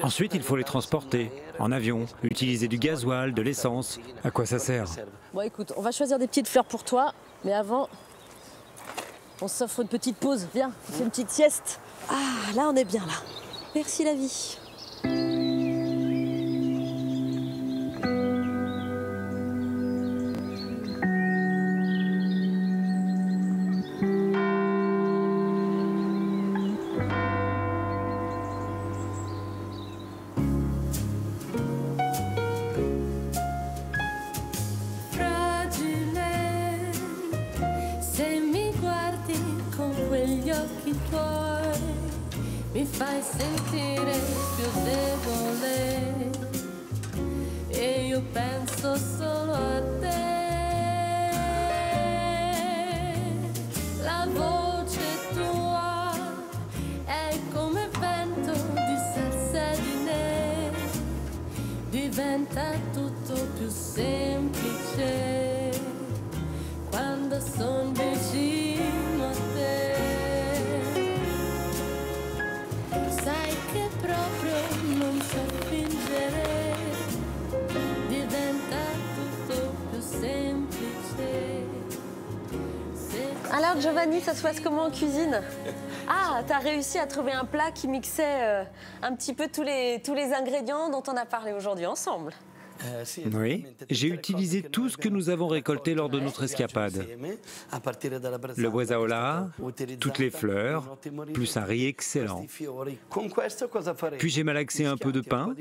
Ensuite, il faut les transporter, en avion, utiliser du gasoil, de l'essence. À quoi ça sert? Bon, écoute, on va choisir des petites fleurs pour toi, mais avant, on s'offre une petite pause. Viens, on fait une petite sieste. Ah, là, on est bien, là. Merci la vie. Mi fai sentire più debole e io penso solo a te. La voce tua è come vento di salsedine, diventa tutto più semplice quando son vicino a te. Sai che proprio non so fingere, diventa tutto più semplice. Alors Giovanni, ça se passe comment en cuisine? Ah, t'as réussi à trouver un plat qui mixait un petit peu tous les ingrédients dont on a parlé aujourd'hui ensemble. Oui, j'ai utilisé tout ce que nous avons récolté lors de notre escapade. Le bresaola, toutes les fleurs, plus un riz excellent. Puis j'ai malaxé un peu de pain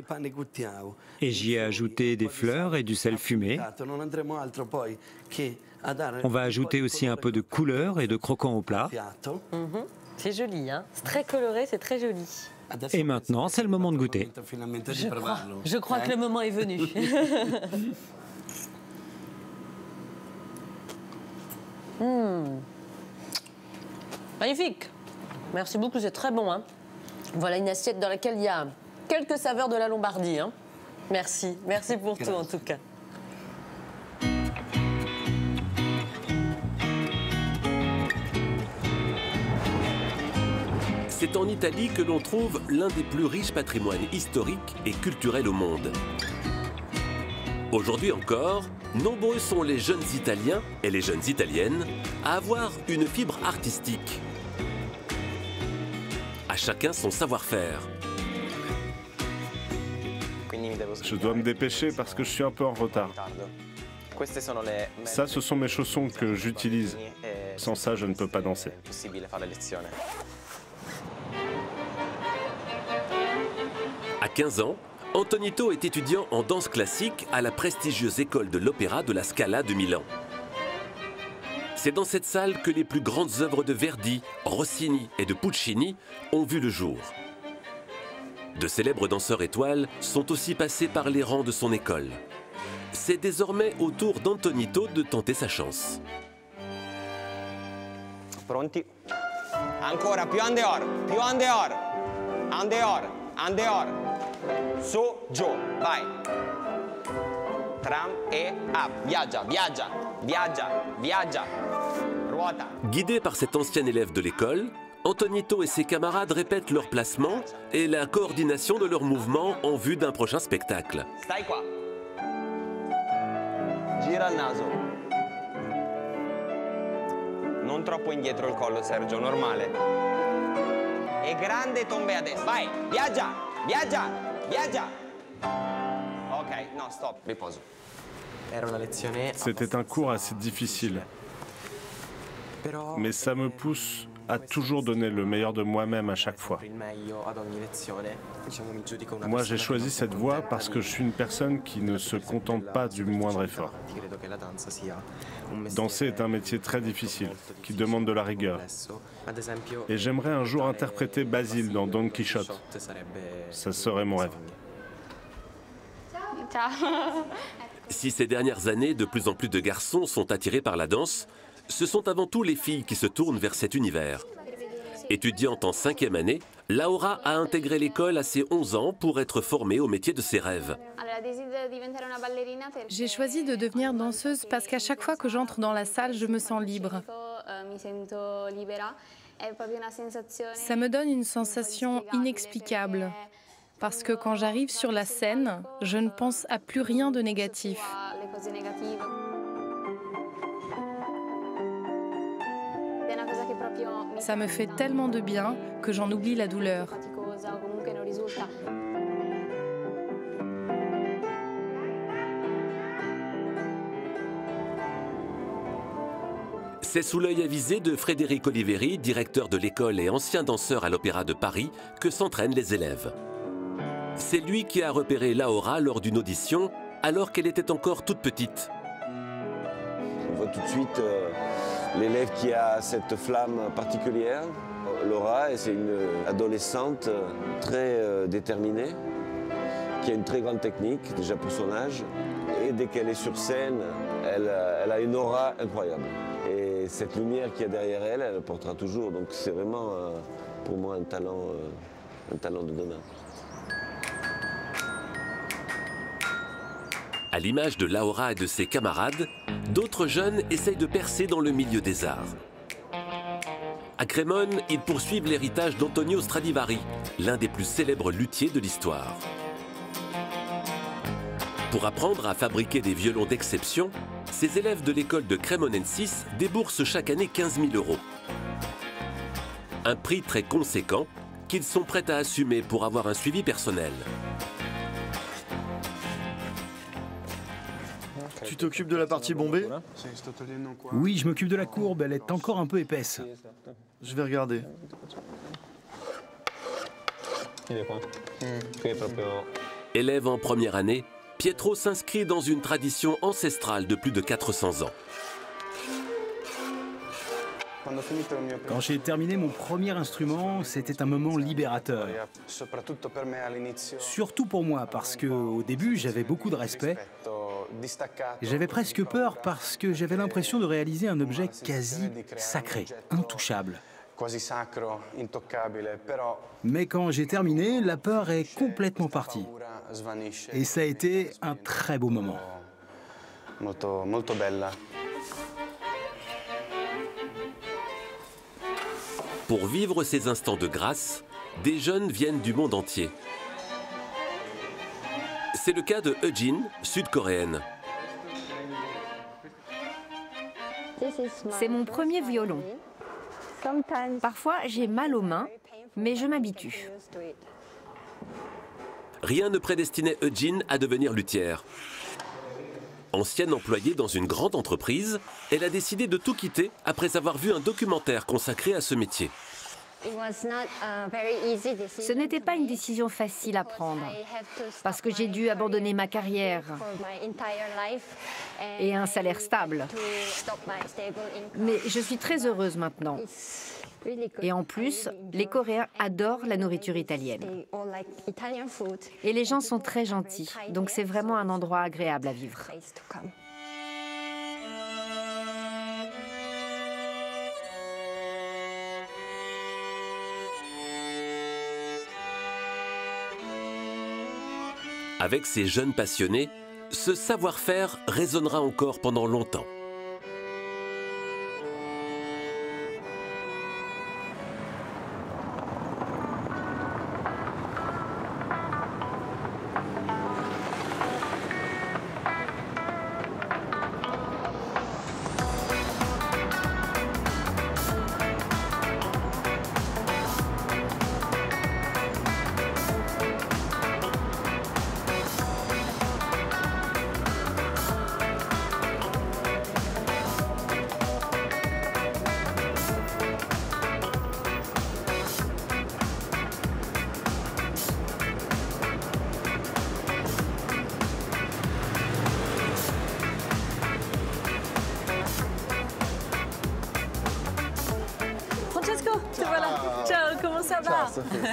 et j'y ai ajouté des fleurs et du sel fumé. On va ajouter aussi un peu de couleur et de croquant au plat. C'est joli, hein? C'est très coloré, c'est très joli. Et maintenant, c'est le moment de goûter. Je crois que le moment est venu. Magnifique. Merci beaucoup, c'est très bon, hein? Voilà une assiette dans laquelle il y a quelques saveurs de la Lombardie, hein? Merci, merci pour tout en tout cas. C'est en Italie que l'on trouve l'un des plus riches patrimoines historiques et culturels au monde. Aujourd'hui encore, nombreux sont les jeunes Italiens et les jeunes Italiennes à avoir une fibre artistique. À chacun son savoir-faire. Je dois me dépêcher parce que je suis un peu en retard. Ça, ce sont mes chaussons que j'utilise. Sans ça, je ne peux pas danser. À 15 ans, Antonito est étudiant en danse classique à la prestigieuse école de l'opéra de la Scala de Milan. C'est dans cette salle que les plus grandes œuvres de Verdi, Rossini et de Puccini ont vu le jour. De célèbres danseurs étoiles sont aussi passés par les rangs de son école. C'est désormais au tour d'Antonito de tenter sa chance. Pronti? Ancora, più en dehors, più en dehors. En dehors, en dehors. Su, giù, vai. Tram et up. Viaggia, viaggia, viaggia, viaggia. Ruota. Guidé par cet ancien élève de l'école, Antonito et ses camarades répètent leur placement et la coordination de leurs mouvements en vue d'un prochain spectacle. Stai qua. Gira il naso. Non troppo indietro il collo, Sergio, normale. E grande tombe a destra. Vai, viaggia, viaggia, viaggia. Ok, no, stop, riposo. C'était un cours assez difficile. Mais ça me pousse à toujours donner le meilleur de moi-même à chaque fois. Moi, j'ai choisi cette voie parce que je suis une personne qui ne se contente pas du moindre effort. Danser est un métier très difficile, qui demande de la rigueur. Et j'aimerais un jour interpréter Basile dans Don Quichotte. Ça serait mon rêve. Si ces dernières années, de plus en plus de garçons sont attirés par la danse, ce sont avant tout les filles qui se tournent vers cet univers. Étudiante en 5e année, Laura a intégré l'école à ses 11 ans pour être formée au métier de ses rêves. J'ai choisi de devenir danseuse parce qu'à chaque fois que j'entre dans la salle, je me sens libre. Ça me donne une sensation inexplicable. Parce que quand j'arrive sur la scène, je ne pense à plus rien de négatif. Ça me fait tellement de bien que j'en oublie la douleur. C'est sous l'œil avisé de Frédéric Oliveri, directeur de l'école et ancien danseur à l'Opéra de Paris, que s'entraînent les élèves. C'est lui qui a repéré Laura lors d'une audition, alors qu'elle était encore toute petite. On voit tout de suite l'élève qui a cette flamme particulière. Laura, c'est une adolescente très déterminée, qui a une très grande technique, déjà pour son âge. Et dès qu'elle est sur scène, elle a une aura incroyable. Et cette lumière qu'il y a derrière elle, elle portera toujours. Donc c'est vraiment, pour moi, un talent de donneur. À l'image de Laura et de ses camarades, d'autres jeunes essayent de percer dans le milieu des arts. À Crémone, ils poursuivent l'héritage d'Antonio Stradivari, l'un des plus célèbres luthiers de l'histoire. Pour apprendre à fabriquer des violons d'exception, ces élèves de l'école de Cremonensis déboursent chaque année 15 000 €. Un prix très conséquent qu'ils sont prêts à assumer pour avoir un suivi personnel. Tu t'occupes de la partie bombée? Oui, je m'occupe de la courbe, elle est encore un peu épaisse. Je vais regarder. Élève en première année, Pietro s'inscrit dans une tradition ancestrale de plus de 400 ans. Quand j'ai terminé mon premier instrument, c'était un moment libérateur. Surtout pour moi, parce qu'au début, j'avais beaucoup de respect. J'avais presque peur parce que j'avais l'impression de réaliser un objet quasi sacré, intouchable. Mais quand j'ai terminé, la peur est complètement partie. Et ça a été un très beau moment. Pour vivre ces instants de grâce, des jeunes viennent du monde entier. C'est le cas de Eujin, sud-coréenne. C'est mon premier violon. Parfois, j'ai mal aux mains, mais je m'habitue. Rien ne prédestinait Eujin à devenir luthière. Ancienne employée dans une grande entreprise, elle a décidé de tout quitter après avoir vu un documentaire consacré à ce métier. Ce n'était pas une décision facile à prendre, parce que j'ai dû abandonner ma carrière et un salaire stable. Mais je suis très heureuse maintenant. Et en plus, les Coréens adorent la nourriture italienne. Et les gens sont très gentils, donc c'est vraiment un endroit agréable à vivre. Avec ces jeunes passionnés, ce savoir-faire résonnera encore pendant longtemps.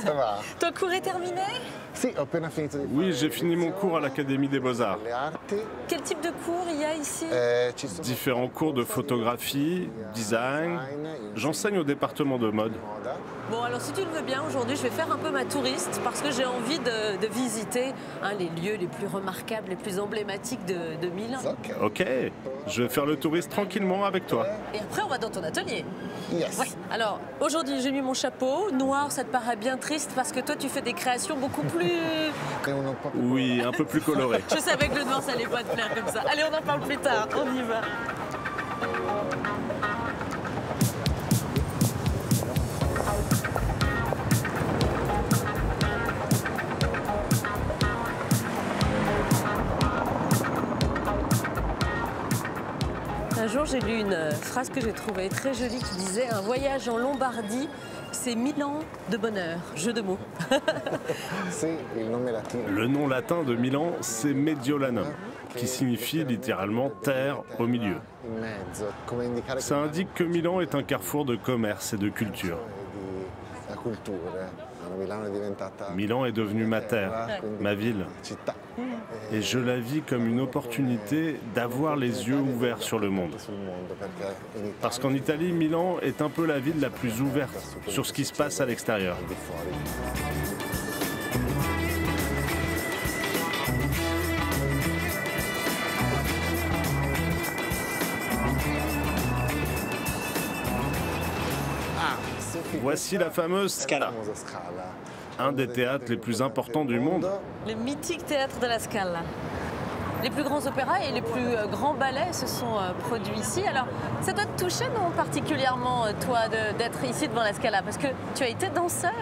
Ça va. Ton cours est terminé? Oui, j'ai fini mon cours à l'Académie des Beaux-Arts. Quel type de cours il y a ici? Différents cours de photographie, design. J'enseigne au département de mode. Bon, alors si tu le veux bien, aujourd'hui je vais faire un peu ma touriste parce que j'ai envie de visiter les lieux les plus remarquables, les plus emblématiques de Milan. Ok, je vais faire le touriste tranquillement avec toi. Et après on va dans ton atelier. Yes. Ouais. Alors aujourd'hui j'ai mis mon chapeau. Noir, ça te paraît bien triste parce que toi tu fais des créations beaucoup plus... Oui, un peu plus colorées. Je savais que le noir ça allait pas te plaire comme ça. Allez, on en parle plus tard, on y va. Un jour, j'ai lu une phrase que j'ai trouvée très jolie qui disait « Un voyage en Lombardie, c'est 1000 ans de bonheur ». Jeu de mots. Le nom latin de Milan, c'est Mediolanum, qui signifie littéralement « terre au milieu ». Ça indique que Milan est un carrefour de commerce et de culture. Milan est devenu ma terre, ma ville. Et je la vis comme une opportunité d'avoir les yeux ouverts sur le monde. Parce qu'en Italie, Milan est un peu la ville la plus ouverte sur ce qui se passe à l'extérieur. Voici la fameuse Scala, un des théâtres les plus importants du monde. Le mythique théâtre de la Scala. Les plus grands opéras et les plus grands ballets se sont produits ici. Alors, ça doit te toucher, non, particulièrement, toi, d'être ici devant la Scala? Parce que tu as été danseur.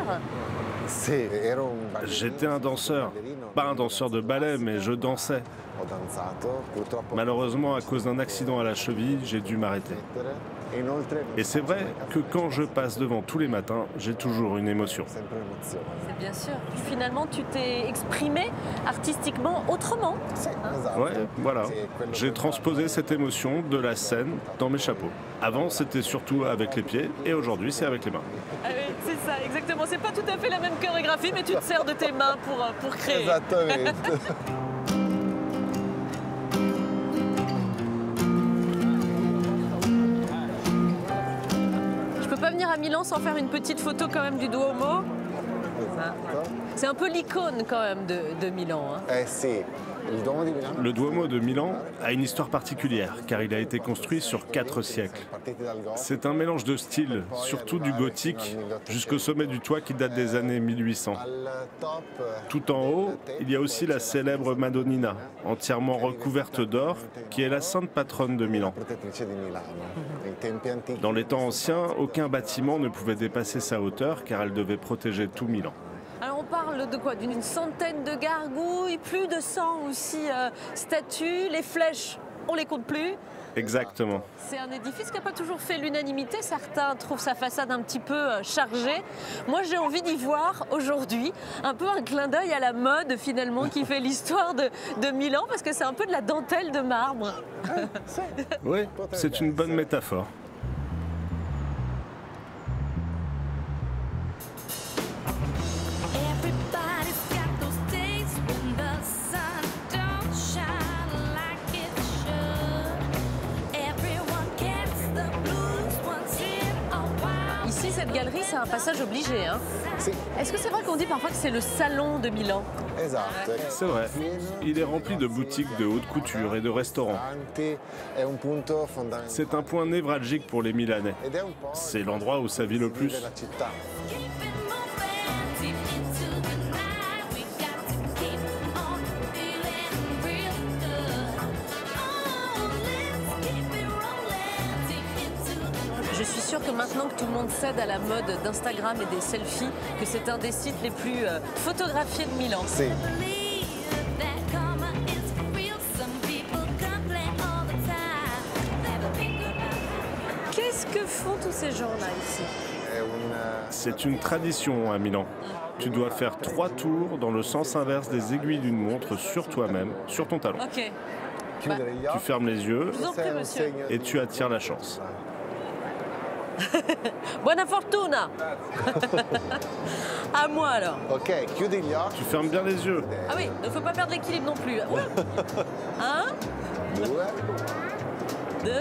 J'étais un danseur. Pas un danseur de ballet, mais je dansais. Malheureusement, à cause d'un accident à la cheville, j'ai dû m'arrêter. Et c'est vrai que quand je passe devant tous les matins, j'ai toujours une émotion. C'est bien sûr. Finalement, tu t'es exprimé artistiquement autrement. Ouais, voilà. J'ai transposé cette émotion de la scène dans mes chapeaux. Avant, c'était surtout avec les pieds, et aujourd'hui, c'est avec les mains. Ah oui, c'est ça, exactement. C'est pas tout à fait la même chorégraphie, mais tu te sers de tes mains pour créer. Exactement. À Milan sans faire une petite photo quand même du Duomo. C'est un peu l'icône quand même de Milan. Hein. Le Duomo de Milan a une histoire particulière, car il a été construit sur 4 siècles. C'est un mélange de styles, surtout du gothique, jusqu'au sommet du toit qui date des années 1800. Tout en haut, il y a aussi la célèbre Madonnina, entièrement recouverte d'or, qui est la sainte patronne de Milan. Dans les temps anciens, aucun bâtiment ne pouvait dépasser sa hauteur, car elle devait protéger tout Milan. Alors on parle de quoi? D'une centaine de gargouilles, plus de 100 aussi statues, les flèches, on les compte plus. Exactement. C'est un édifice qui n'a pas toujours fait l'unanimité. Certains trouvent sa façade un petit peu chargée. Moi, j'ai envie d'y voir aujourd'hui un peu un clin d'œil à la mode, finalement, qui fait l'histoire de Milan, parce que c'est un peu de la dentelle de marbre. Oui, c'est une bonne métaphore. Cette galerie, c'est un passage obligé. Hein. Est-ce que c'est vrai qu'on dit parfois que c'est le salon de Milan? C'est vrai. Il est rempli de boutiques de haute couture et de restaurants. C'est un point névralgique pour les Milanais. C'est l'endroit où ça vit le plus. Je suis sûre que maintenant que tout le monde cède à la mode d'Instagram et des selfies, que c'est un des sites les plus photographiés de Milan. Qu'est-ce que font tous ces gens-là ici? C'est une tradition à Milan. Tu dois faire 3 tours dans le sens inverse des aiguilles d'une montre sur toi-même, sur ton talon. Ok. Tu fermes les yeux Je vous en prie, monsieur. et tu attires la chance. Buona fortuna. À moi alors. Ok, chiudi gli occhi. Tu fermes bien les yeux. Ah oui, il ne faut pas perdre l'équilibre non plus. 1, 2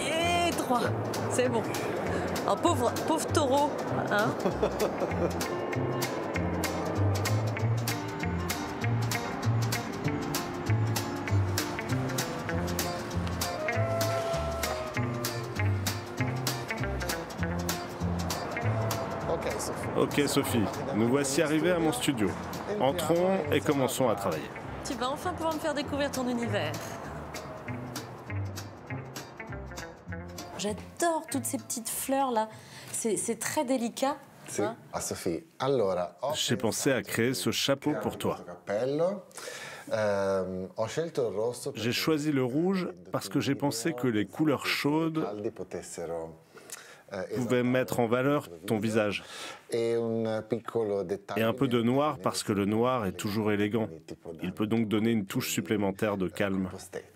et 3. C'est bon. Un pauvre taureau. Hein. Ok Sophie, nous voici arrivés à mon studio. Entrons et commençons à travailler. Tu vas enfin pouvoir me faire découvrir ton univers. J'adore toutes ces petites fleurs là. C'est très délicat. Hein? J'ai pensé à créer ce chapeau pour toi. J'ai choisi le rouge parce que j'ai pensé que les couleurs chaudes pouvaient mettre en valeur ton visage. Et un peu de noir parce que le noir est toujours élégant. Il peut donc donner une touche supplémentaire de calme.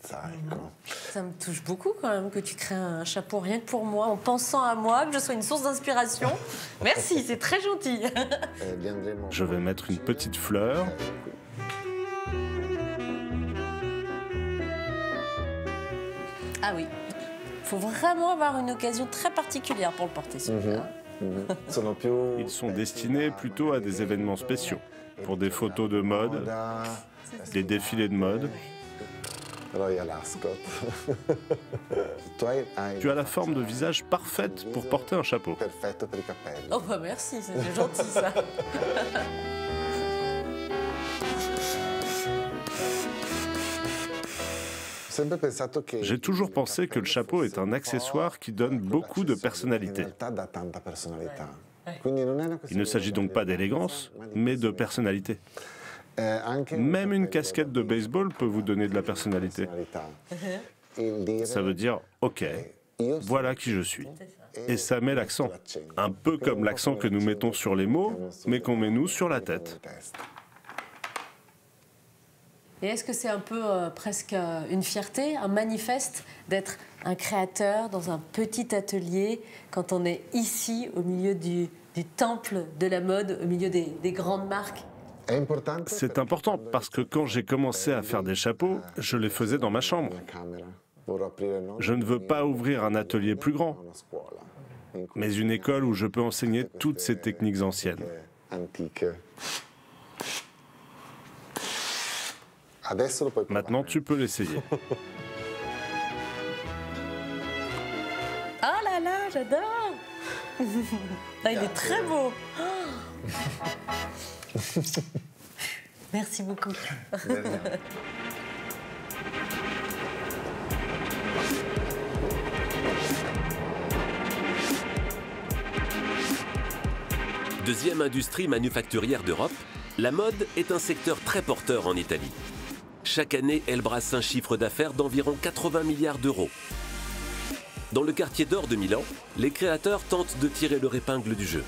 Ça me touche beaucoup quand même que tu crées un chapeau rien que pour moi, en pensant à moi, que je sois une source d'inspiration. Merci, c'est très gentil. Je vais mettre une petite fleur. Ah oui. Il faut vraiment avoir une occasion très particulière pour le porter, celui-là. Ils sont destinés plutôt à des événements spéciaux, pour des photos de mode, des défilés de mode. Tu as la forme de visage parfaite pour porter un chapeau. Oh bah merci, c'est gentil ça. J'ai toujours pensé que le chapeau est un accessoire qui donne beaucoup de personnalité. Il ne s'agit donc pas d'élégance, mais de personnalité. Même une casquette de baseball peut vous donner de la personnalité. Ça veut dire, ok, voilà qui je suis. Et ça met l'accent. Un peu comme l'accent que nous mettons sur les mots, mais qu'on met nous sur la tête. Et est-ce que c'est un peu presque une fierté, un manifeste d'être un créateur dans un petit atelier quand on est ici au milieu du temple de la mode, au milieu des grandes marques? C'est important parce que quand j'ai commencé à faire des chapeaux, je les faisais dans ma chambre. Je ne veux pas ouvrir un atelier plus grand, mais une école où je peux enseigner toutes ces techniques anciennes. Maintenant, tu peux l'essayer. Oh là là, j'adore. Ah, il est très beau. Merci beaucoup. Deuxième industrie manufacturière d'Europe, la mode est un secteur très porteur en Italie. Chaque année, elle brasse un chiffre d'affaires d'environ 80 milliards d'euros. Dans le quartier d'or de Milan, les créateurs tentent de tirer leur épingle du jeu.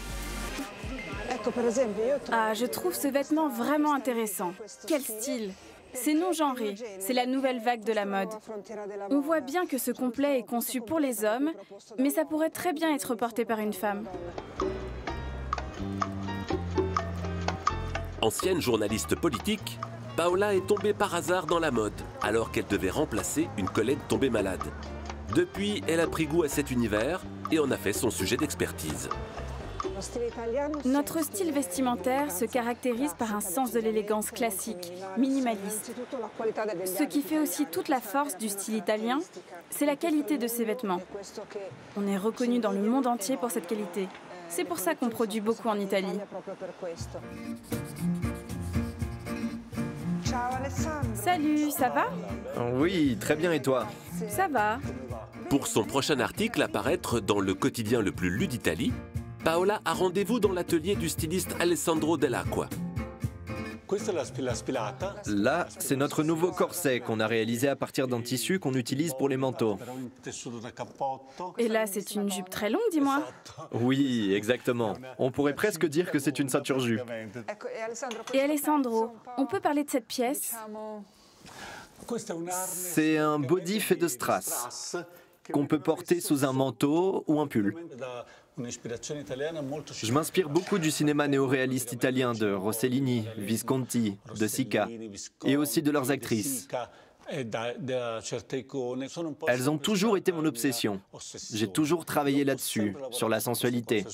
Ah, je trouve ce vêtement vraiment intéressant. Quel style! C'est non-genré, c'est la nouvelle vague de la mode. On voit bien que ce complet est conçu pour les hommes, mais ça pourrait très bien être porté par une femme. Ancienne journaliste politique, Paola est tombée par hasard dans la mode, alors qu'elle devait remplacer une collègue tombée malade. Depuis, elle a pris goût à cet univers et en a fait son sujet d'expertise. Notre style vestimentaire se caractérise par un sens de l'élégance classique, minimaliste. Ce qui fait aussi toute la force du style italien, c'est la qualité de ses vêtements. On est reconnu dans le monde entier pour cette qualité. C'est pour ça qu'on produit beaucoup en Italie. Salut, ça va? Oui, très bien, et toi? Ça va. Pour son prochain article à paraître dans le quotidien le plus lu d'Italie, Paola a rendez-vous dans l'atelier du styliste Alessandro Dell'Acqua. Là, c'est notre nouveau corset qu'on a réalisé à partir d'un tissu qu'on utilise pour les manteaux. Et là, c'est une jupe très longue, dis-moi. Oui, exactement. On pourrait presque dire que c'est une ceinture-jupe. Et Alessandro, on peut parler de cette pièce? C'est un body fait de strass qu'on peut porter sous un manteau ou un pull. Je m'inspire beaucoup du cinéma néoréaliste italien de Rossellini, Visconti, de Sica, et aussi de leurs actrices. Elles ont toujours été mon obsession. J'ai toujours travaillé là-dessus, sur la sensualité.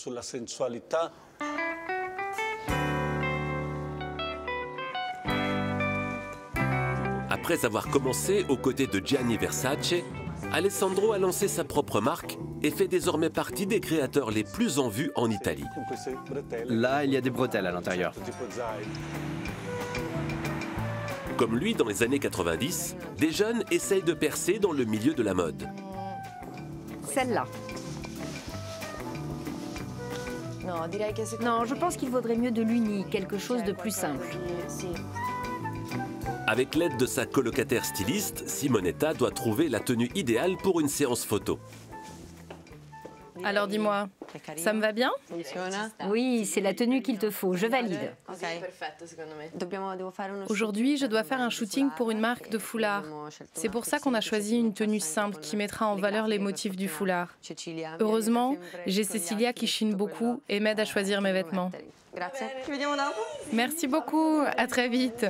Après avoir commencé aux côtés de Gianni Versace, Alessandro a lancé sa propre marque et fait désormais partie des créateurs les plus en vue en Italie. Là, il y a des bretelles à l'intérieur. Comme lui, dans les années 90, des jeunes essayent de percer dans le milieu de la mode. Celle-là. Non, je pense qu'il vaudrait mieux de l'uni, quelque chose de plus simple. Avec l'aide de sa colocataire styliste, Simonetta doit trouver la tenue idéale pour une séance photo. Alors dis-moi, ça me va bien? Oui, c'est la tenue qu'il te faut, je valide. Aujourd'hui, je dois faire un shooting pour une marque de foulard. C'est pour ça qu'on a choisi une tenue simple qui mettra en valeur les motifs du foulard. Heureusement, j'ai Cecilia qui chine beaucoup et m'aide à choisir mes vêtements. Merci beaucoup, à très vite.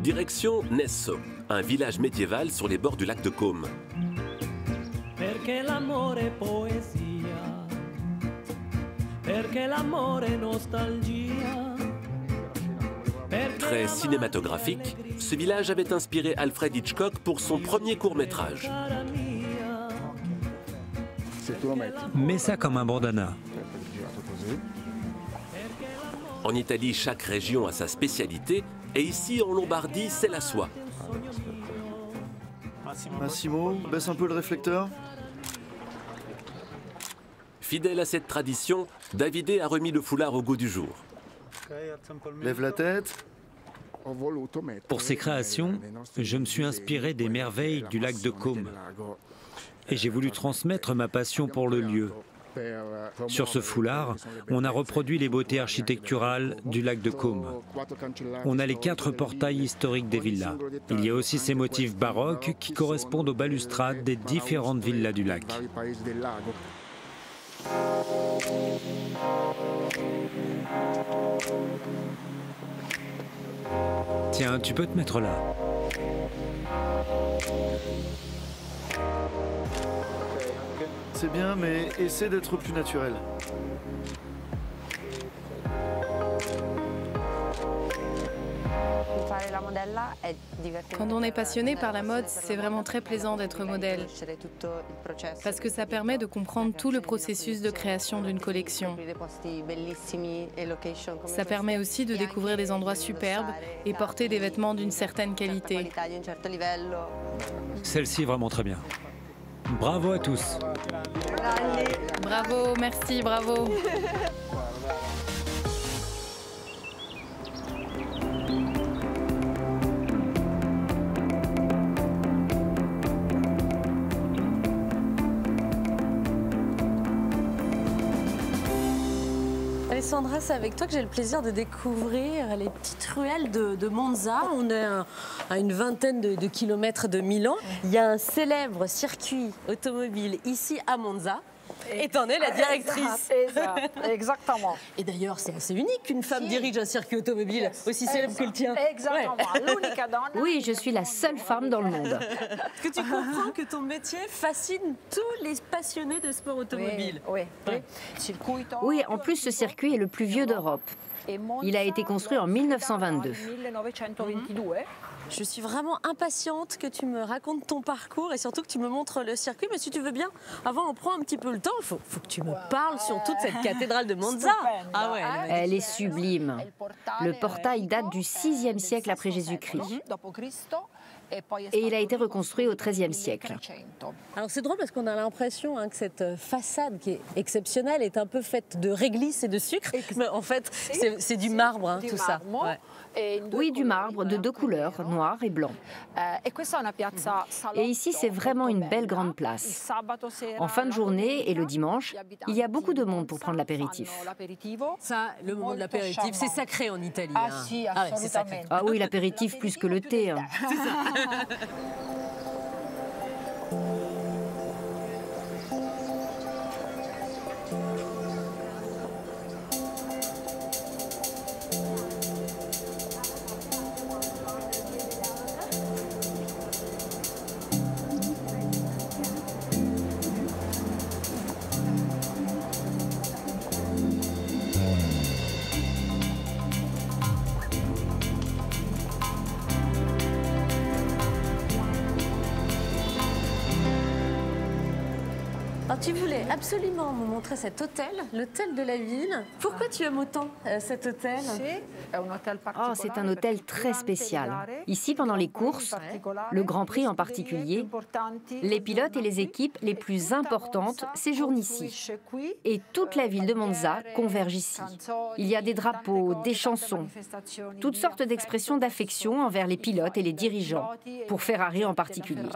Direction Nesso, un village médiéval sur les bords du lac de Côme. Très cinématographique, ce village avait inspiré Alfred Hitchcock pour son premier court-métrage. Mets ça comme un bandana. En Italie, chaque région a sa spécialité, et ici, en Lombardie, c'est la soie. Massimo, baisse un peu le réflecteur. Fidèle à cette tradition, Davide a remis le foulard au goût du jour. Lève la tête. Pour ces créations, je me suis inspiré des merveilles du lac de Côme. Et j'ai voulu transmettre ma passion pour le lieu. Sur ce foulard, on a reproduit les beautés architecturales du lac de Côme. On a les 4 portails historiques des villas. Il y a aussi ces motifs baroques qui correspondent aux balustrades des différentes villas du lac. Tiens, tu peux te mettre là. C'est bien, mais essaie d'être plus naturel. Quand on est passionné par la mode, c'est vraiment très plaisant d'être modèle. Parce que ça permet de comprendre tout le processus de création d'une collection. Ça permet aussi de découvrir des endroits superbes et porter des vêtements d'une certaine qualité. Celle-ci est vraiment très bien. Bravo à tous. Bravo, merci, bravo. Alessandra, c'est avec toi que j'ai le plaisir de découvrir les petites ruelles de Monza. On est à une vingtaine de kilomètres de Milan. Il y a un célèbre circuit automobile ici à Monza. Et t'en es la directrice. Exactement. Et d'ailleurs, c'est assez unique qu'une femme dirige un circuit automobile aussi célèbre que le tien. Exactement. Oui, je suis la seule femme dans le monde. Est-ce que tu comprends que ton métier fascine tous les passionnés de sport automobile? Oui, en plus, ce circuit est le plus vieux d'Europe. Il a été construit en 1922. Je suis vraiment impatiente que tu me racontes ton parcours et surtout que tu me montres le circuit. Mais si tu veux bien, avant on prend un petit peu le temps. Il faut que tu me parles sur toute cette cathédrale de Monza. Ah ouais, elle est sublime. Le portail date du 6e siècle après Jésus-Christ. Et il a été reconstruit au XIIIe siècle. Alors c'est drôle parce qu'on a l'impression que cette façade qui est exceptionnelle est un peu faite de réglisse et de sucre. Mais en fait, c'est du marbre, tout ça. Ouais. Oui, du marbre de deux couleurs, noir et blanc. Et ici, c'est vraiment une belle grande place. En fin de journée et le dimanche, il y a beaucoup de monde pour prendre l'apéritif. Ça, le moment de l'apéritif, c'est sacré en Italie. Ah, si, c'est sacré. Ah oui, l'apéritif plus que le thé. Hein. Alors, tu voulais absolument me montrer cet hôtel, l'hôtel de la ville. Pourquoi tu aimes autant cet hôtel? Oh, c'est un hôtel très spécial. Ici, pendant les courses, le Grand Prix en particulier, les pilotes et les équipes les plus importantes séjournent ici. Et toute la ville de Monza converge ici. Il y a des drapeaux, des chansons, toutes sortes d'expressions d'affection envers les pilotes et les dirigeants, pour Ferrari en particulier.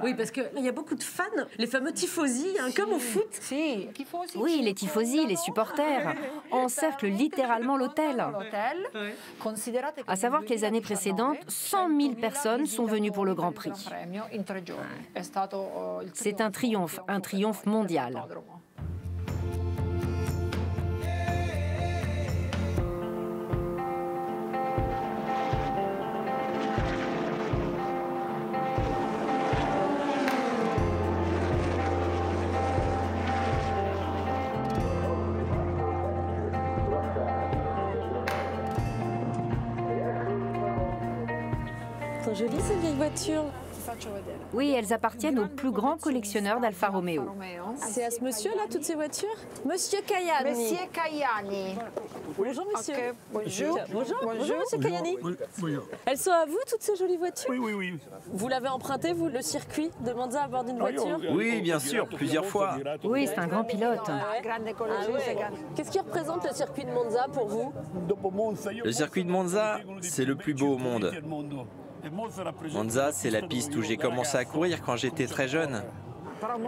Oui, parce qu'il y a beaucoup de fans, les fameux tifosi, comme au foot. Oui, les tifosi, les supporters, encerclent littéralement l'hôtel. À savoir que les années précédentes, 100 000 personnes sont venues pour le Grand Prix. C'est un triomphe mondial. Sont jolies ces vieilles voitures. Oui, elles appartiennent au plus grand collectionneur d'Alfa Romeo. C'est à ce monsieur-là, toutes ces voitures? Monsieur Caiani. Monsieur Caiani. Bonjour, monsieur. Okay. Bonjour. Bonjour, monsieur Caiani. Elles sont à vous, toutes ces jolies voitures? Oui. Vous l'avez emprunté, vous, le circuit de Monza à bord d'une voiture? Oui, bien sûr, plusieurs fois. Oui, c'est un grand pilote. Qu'est-ce qui représente le circuit de Monza pour vous? Le circuit de Monza, c'est le plus beau au monde. Monza, c'est la piste où j'ai commencé à courir quand j'étais très jeune.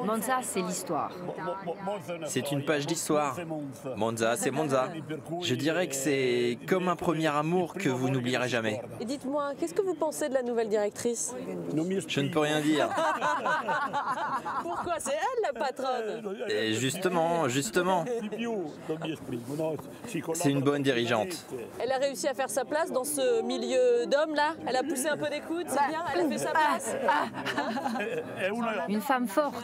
Monza, c'est l'histoire. C'est une page d'histoire. Monza, c'est Monza. Je dirais que c'est comme un premier amour que vous n'oublierez jamais. Et dites-moi, qu'est-ce que vous pensez de la nouvelle directrice? Je ne peux rien dire. Pourquoi? C'est elle la patronne? Et justement. C'est une bonne dirigeante. Elle a réussi à faire sa place dans ce milieu d'hommes là? Elle a poussé un peu des coudes, c'est bien? Elle a fait sa place? Une femme forte.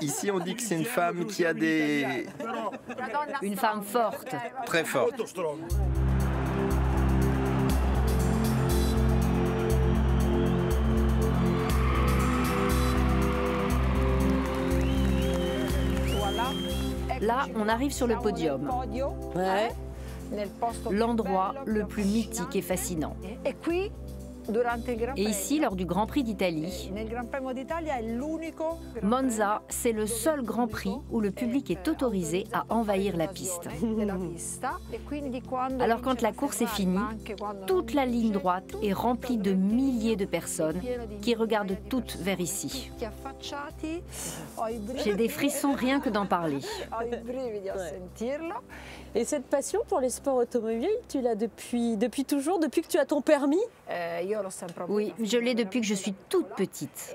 Ici, on dit que c'est une femme qui a des... Une femme forte. Très forte. Là, on arrive sur le podium. Ouais. L'endroit le plus mythique et fascinant. Et ici, lors du Grand Prix d'Italie, Monza, c'est le seul Grand Prix où le public est autorisé à envahir la piste. Alors quand la course est finie, toute la ligne droite est remplie de milliers de personnes qui regardent toutes vers ici. J'ai des frissons rien que d'en parler. Et cette passion pour les sports automobiles, tu l'as depuis toujours, depuis que tu as ton permis? Oui, je l'ai depuis que je suis toute petite.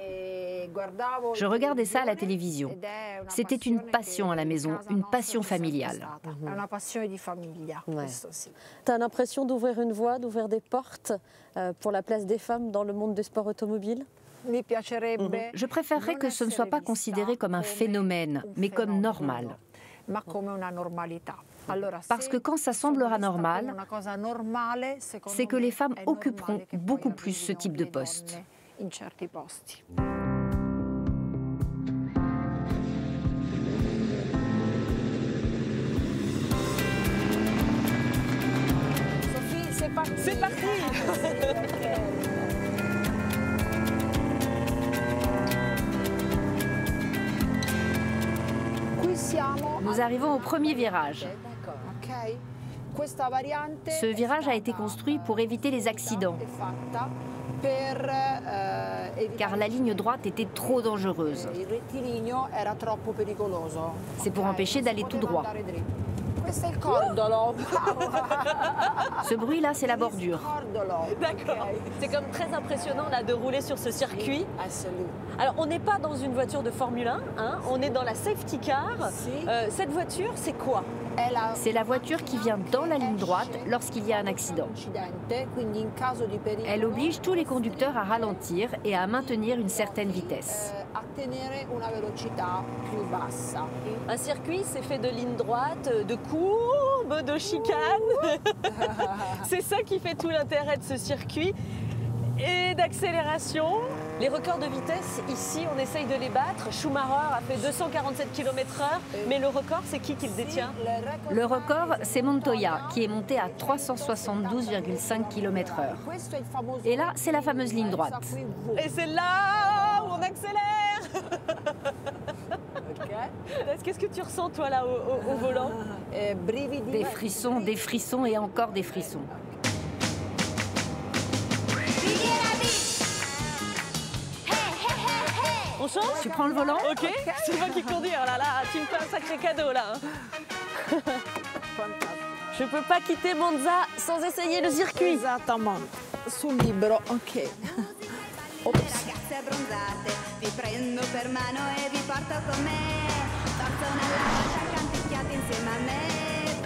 Je regardais ça à la télévision. C'était une passion à la maison, une passion familiale. Ouais. Tu as l'impression d'ouvrir une voie, d'ouvrir des portes pour la place des femmes dans le monde des sports automobiles? Je préférerais que ce ne soit pas considéré comme un phénomène, mais comme normal. Parce que quand ça semblera normal, c'est que les femmes occuperont beaucoup plus ce type de poste. Sophie, c'est parti. Nous arrivons au premier virage. Ce virage a été construit pour éviter les accidents, car la ligne droite était trop dangereuse. C'est pour empêcher d'aller tout droit. Ce bruit-là, c'est la bordure. D'accord. C'est comme très impressionnant là, de rouler sur ce circuit. Alors, on n'est pas dans une voiture de Formule 1, hein, on est dans la safety car. Cette voiture, c'est quoi? C'est la voiture qui vient dans la ligne droite lorsqu'il y a un accident. Elle oblige tous les conducteurs à ralentir et à maintenir une certaine vitesse. Un circuit, c'est fait de lignes droites, de courbes, de chicanes. C'est ça qui fait tout l'intérêt de ce circuit. Et d'accélération. Les records de vitesse, ici, on essaye de les battre. Schumacher a fait 247 km/h, mais le record, c'est qui le détient? Le record, c'est Montoya, qui est monté à 372,5 km/h. Et là, c'est la fameuse ligne droite. Et c'est là où on accélère. Qu'est-ce que tu ressens, toi, là, au volant? Des frissons et encore des frissons. On change? Tu prends le volant? Ok, c'est moi qui conduis. Oh là là, tu me fais un sacré cadeau là. Je peux pas quitter Monza sans essayer le circuit. Exactement. Sul libro, ok.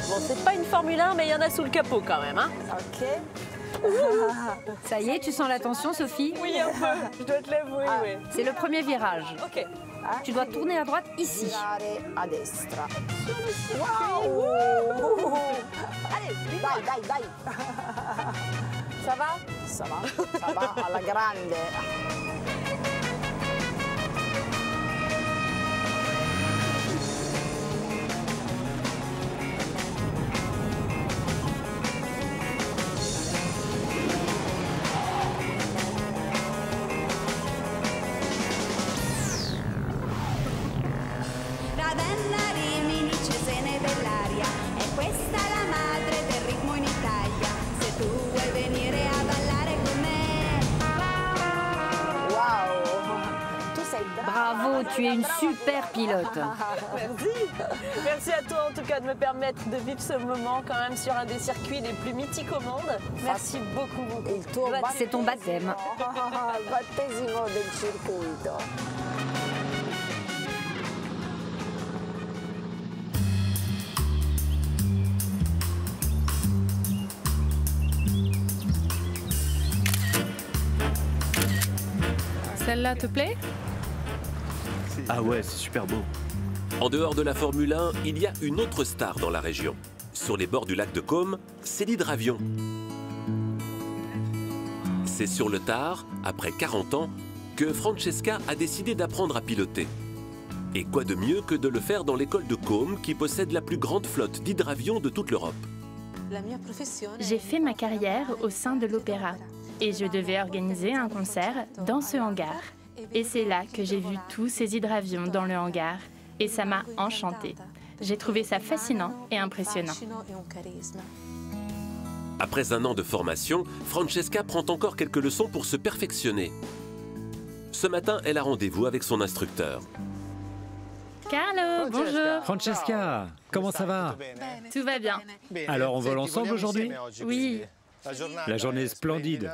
Bon, c'est pas une Formule 1, mais il y en a sous le capot quand même, hein. Ok. Ça y est, tu sens la tension, Sophie? Oui, un peu, je dois te l'avouer, oui. C'est le premier virage. Ok. Tu dois tourner à droite ici. A destra. Wow. Allez, dai. Ça va? Ça va alla grande. Bravo, tu es une super pilote. Merci. Merci à toi en tout cas de me permettre de vivre ce moment quand même sur un des circuits les plus mythiques au monde. Merci beaucoup. C'est ton baptême. Battesimo del circuito. Celle-là te plaît? Ah ouais, c'est super beau. En dehors de la Formule 1, il y a une autre star dans la région. Sur les bords du lac de Côme, c'est l'hydravion. C'est sur le tard, après 40 ans, que Francesca a décidé d'apprendre à piloter. Et quoi de mieux que de le faire dans l'école de Côme, qui possède la plus grande flotte d'hydravions de toute l'Europe. J'ai fait ma carrière au sein de l'opéra et je devais organiser un concert dans ce hangar. Et c'est là que j'ai vu tous ces hydravions dans le hangar et ça m'a enchantée. J'ai trouvé ça fascinant et impressionnant. Après un an de formation, Francesca prend encore quelques leçons pour se perfectionner. Ce matin, elle a rendez-vous avec son instructeur. Carlo, bonjour. Francesca, comment ça va? Tout va bien. Alors on vole ensemble aujourd'hui? Oui. La journée est splendide.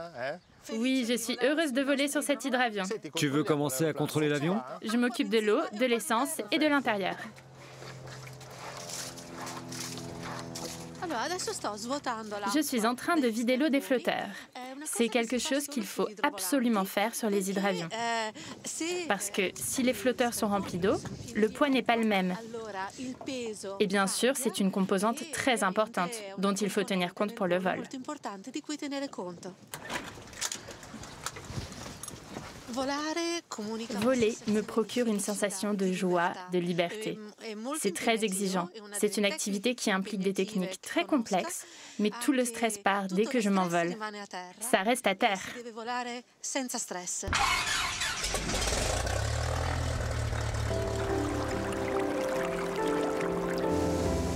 Oui, je suis heureuse de voler sur cet hydravion. Tu veux commencer à contrôler l'avion? Je m'occupe de l'eau, de l'essence et de l'intérieur. Je suis en train de vider l'eau des flotteurs. C'est quelque chose qu'il faut absolument faire sur les hydravions. Parce que si les flotteurs sont remplis d'eau, le poids n'est pas le même. Et bien sûr, c'est une composante très importante dont il faut tenir compte pour le vol. Voler me procure une sensation de joie, de liberté. C'est très exigeant. C'est une activité qui implique des techniques très complexes, mais tout le stress part dès que je m'envole. Ça reste à terre.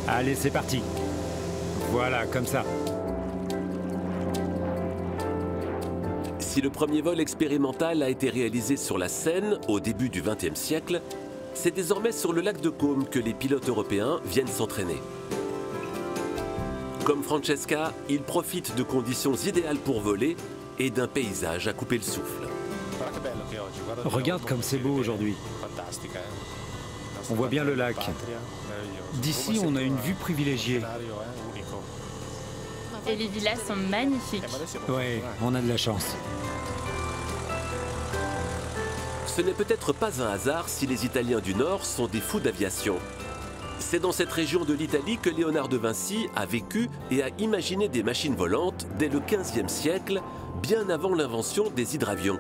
Allez, c'est parti. Voilà, comme ça. Si le premier vol expérimental a été réalisé sur la Seine au début du XXe siècle, c'est désormais sur le lac de Côme que les pilotes européens viennent s'entraîner. Comme Francesca, ils profitent de conditions idéales pour voler et d'un paysage à couper le souffle. Regarde comme c'est beau aujourd'hui. On voit bien le lac. D'ici, on a une vue privilégiée. Et les villas sont magnifiques. Ouais, on a de la chance. Ce n'est peut-être pas un hasard si les Italiens du Nord sont des fous d'aviation. C'est dans cette région de l'Italie que Léonard de Vinci a vécu et a imaginé des machines volantes dès le XVe siècle, bien avant l'invention des hydravions.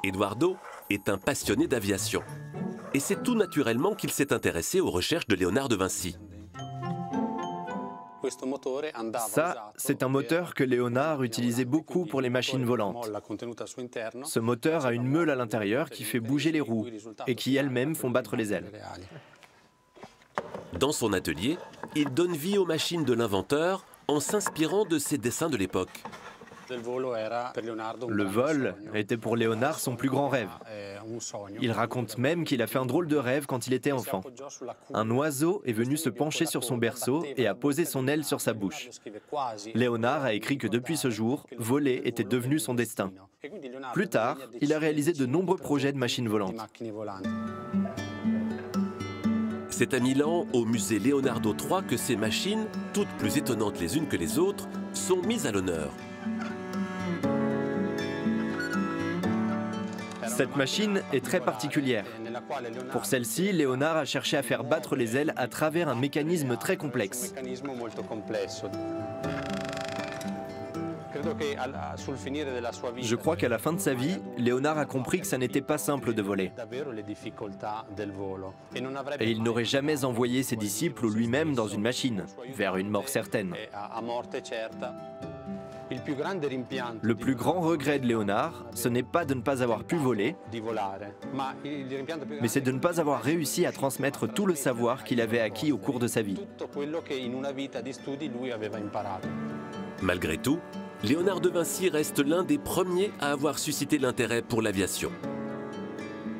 Eduardo est un passionné d'aviation. Et c'est tout naturellement qu'il s'est intéressé aux recherches de Léonard de Vinci. Ça, c'est un moteur que Léonard utilisait beaucoup pour les machines volantes. Ce moteur a une meule à l'intérieur qui fait bouger les roues et qui elles-mêmes font battre les ailes. Dans son atelier, il donne vie aux machines de l'inventeur en s'inspirant de ses dessins de l'époque. Le vol était pour Léonard son plus grand rêve. Il raconte même qu'il a fait un drôle de rêve quand il était enfant. Un oiseau est venu se pencher sur son berceau et a posé son aile sur sa bouche. Léonard a écrit que depuis ce jour, voler était devenu son destin. Plus tard, il a réalisé de nombreux projets de machines volantes. C'est à Milan, au musée Leonardo III, que ces machines, toutes plus étonnantes les unes que les autres, sont mises à l'honneur. Cette machine est très particulière. Pour celle-ci, Léonard a cherché à faire battre les ailes à travers un mécanisme très complexe. Je crois qu'à la fin de sa vie, Léonard a compris que ça n'était pas simple de voler. Et il n'aurait jamais envoyé ses disciples ou lui-même dans une machine, vers une mort certaine. Le plus grand regret de Léonard, ce n'est pas de ne pas avoir pu voler, mais c'est de ne pas avoir réussi à transmettre tout le savoir qu'il avait acquis au cours de sa vie. Malgré tout, Léonard de Vinci reste l'un des premiers à avoir suscité l'intérêt pour l'aviation.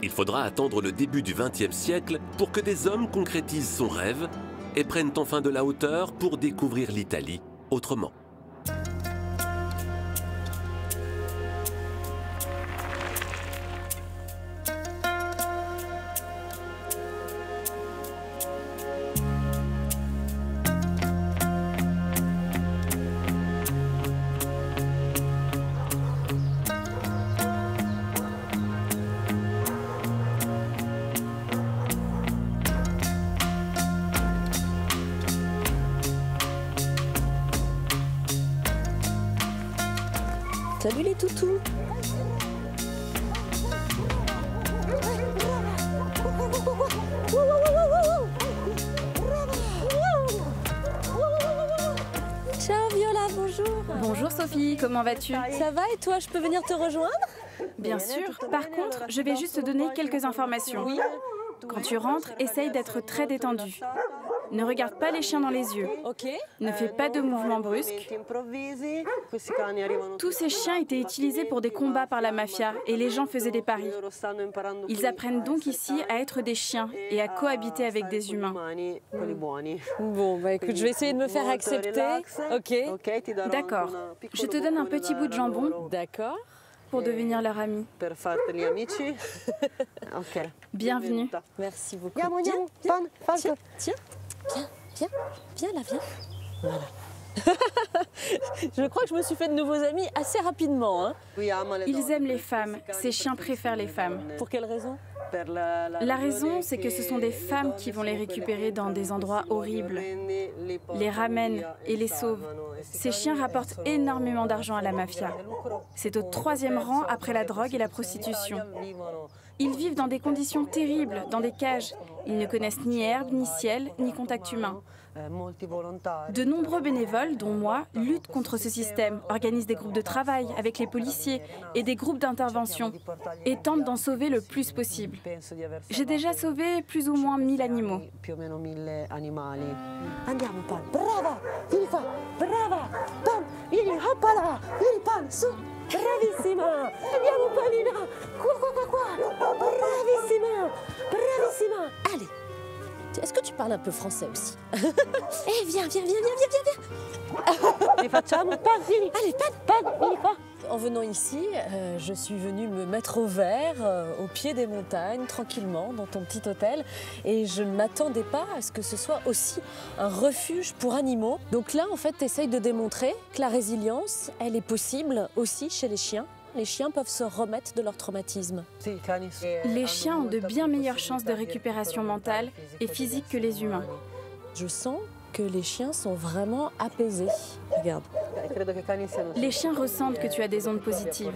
Il faudra attendre le début du XXe siècle pour que des hommes concrétisent son rêve et prennent enfin de la hauteur pour découvrir l'Italie autrement. Salut les toutous. Ciao Viola, bonjour. Bonjour Sophie, comment vas-tu? Ça va et toi, je peux venir te rejoindre? Bien sûr. Par contre, je vais juste te donner quelques informations. Quand tu rentres, essaye d'être très détendu. Ne regarde pas les chiens dans les yeux. Ne fais pas de mouvements brusques. Tous ces chiens étaient utilisés pour des combats par la mafia et les gens faisaient des paris. Ils apprennent donc ici à être des chiens et à cohabiter avec des humains. Bon, bah écoute, je vais essayer de me faire accepter. Ok. D'accord. Je te donne un petit bout de jambon. D'accord. Pour devenir leur ami. Bienvenue. Merci beaucoup. Viens, là, viens. Voilà. Je crois que je me suis fait de nouveaux amis assez rapidement. Hein. Ils aiment les femmes. Ces chiens préfèrent les femmes. Pour quelle raison? La raison, c'est que ce sont des femmes qui vont les récupérer dans des endroits horribles, les ramènent et les sauvent. Ces chiens rapportent énormément d'argent à la mafia. C'est au 3e rang après la drogue et la prostitution. Ils vivent dans des conditions terribles, dans des cages. Ils ne connaissent ni herbe, ni ciel, ni contact humain. De nombreux bénévoles, dont moi, luttent contre ce système, organisent des groupes de travail avec les policiers et des groupes d'intervention et tentent d'en sauver le plus possible. J'ai déjà sauvé plus ou moins 1000 animaux. Andiamo Pan, brava, vieni qua, brava, Pan, vieni, hoppala, vieni Pan, su, bravissima, andiamo Panina, qua, bravissima, bravissima, allez. Est-ce que tu parles un peu français aussi? Eh, viens. Les facciamo, Pan, vieni. Allez, Pan, vieni qua. En venant ici, je suis venue me mettre au vert, au pied des montagnes, tranquillement, dans ton petit hôtel. Et je ne m'attendais pas à ce que ce soit aussi un refuge pour animaux. Donc là, en fait, tu essayes de démontrer que la résilience, elle est possible aussi chez les chiens. Les chiens peuvent se remettre de leur traumatisme. Les chiens ont de bien meilleures chances de récupération mentale et physique que les humains. Je sens que les chiens sont vraiment apaisés. Regarde. Les chiens ressentent que tu as des ondes positives.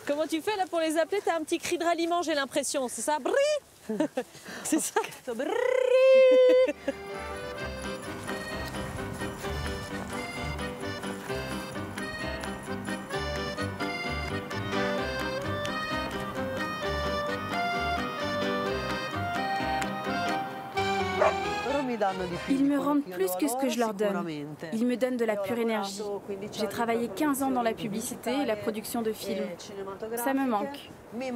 Comment tu fais là pour les appeler? T'as un petit cri de ralliement, j'ai l'impression, c'est ça? Brrr. C'est ça? Brrr. Ils me rendent plus que ce que je leur donne. Ils me donnent de la pure énergie. J'ai travaillé 15 ans dans la publicité et la production de films. Ça me manque. Mais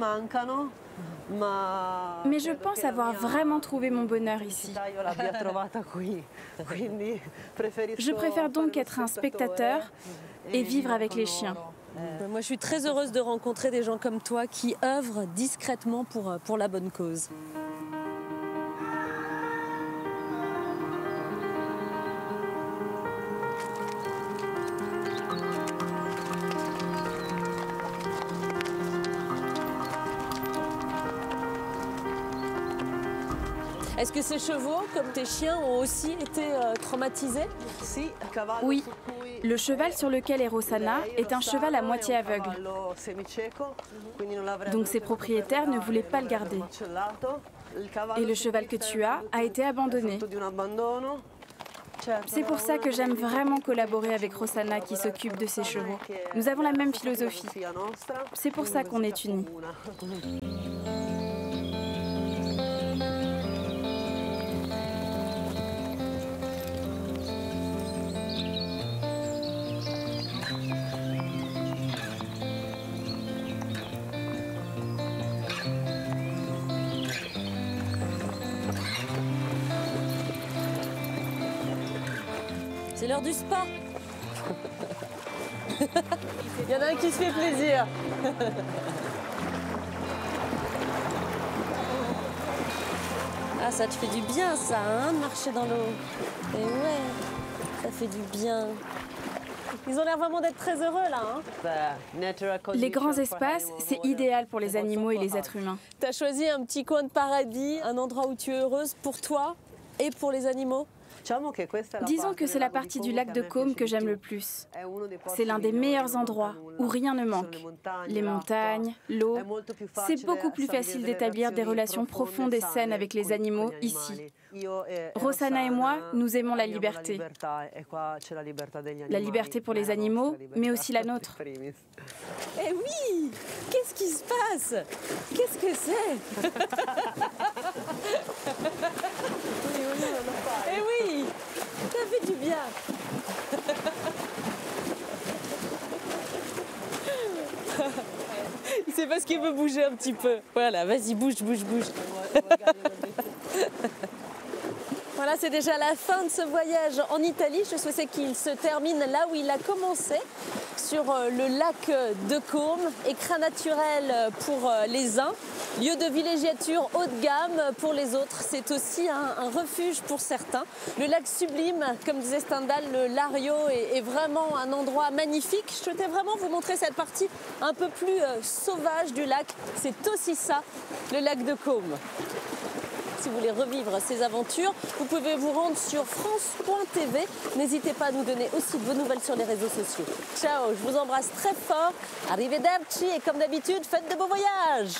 je pense avoir vraiment trouvé mon bonheur ici. Je préfère donc être un spectateur et vivre avec les chiens. Moi, je suis très heureuse de rencontrer des gens comme toi qui œuvrent discrètement pour la bonne cause. Est-ce que ces chevaux, comme tes chiens, ont aussi été traumatisés? Oui. Le cheval sur lequel est Rossana est un cheval à moitié aveugle. Donc ses propriétaires ne voulaient pas le garder. Et le cheval que tu as a été abandonné. C'est pour ça que j'aime vraiment collaborer avec Rossana qui s'occupe de ses chevaux. Nous avons la même philosophie. C'est pour ça qu'on est unis. C'est l'heure du spa. Il y en a un qui se fait plaisir. Ah, ça te fait du bien, ça, hein, de marcher dans l'eau. Et ouais, ça fait du bien. Ils ont l'air vraiment d'être très heureux là. Les grands espaces, c'est idéal pour les animaux et les êtres humains. Tu as choisi un petit coin de paradis, un endroit où tu es heureuse pour toi et pour les animaux? Disons que c'est la partie du lac de Côme que j'aime le plus. C'est l'un des meilleurs endroits où rien ne manque. Les montagnes, l'eau. C'est beaucoup plus facile d'établir des relations profondes et saines avec les animaux ici. Rossana et moi, nous aimons la liberté. La liberté pour les animaux, mais aussi la nôtre. Eh oui! Qu'est-ce qui se passe? Qu'est-ce que c'est? Eh oui! Ça fait du bien! C'est parce qu'il veut bouger un petit peu. Voilà, vas-y, bouge, bouge, bouge. Voilà, c'est déjà la fin de ce voyage en Italie. Je souhaitais qu'il se termine là où il a commencé, sur le lac de Côme, écrin naturel pour les uns, lieu de villégiature haut de gamme pour les autres. C'est aussi un refuge pour certains. Le lac sublime, comme disait Stendhal, le Lario est vraiment un endroit magnifique. Je souhaitais vraiment vous montrer cette partie un peu plus sauvage du lac. C'est aussi ça, le lac de Côme. Si vous voulez revivre ces aventures, vous pouvez vous rendre sur France.tv. N'hésitez pas à nous donner aussi de vos nouvelles sur les réseaux sociaux. Ciao, je vous embrasse très fort. Arrivederci et comme d'habitude, faites de beaux voyages.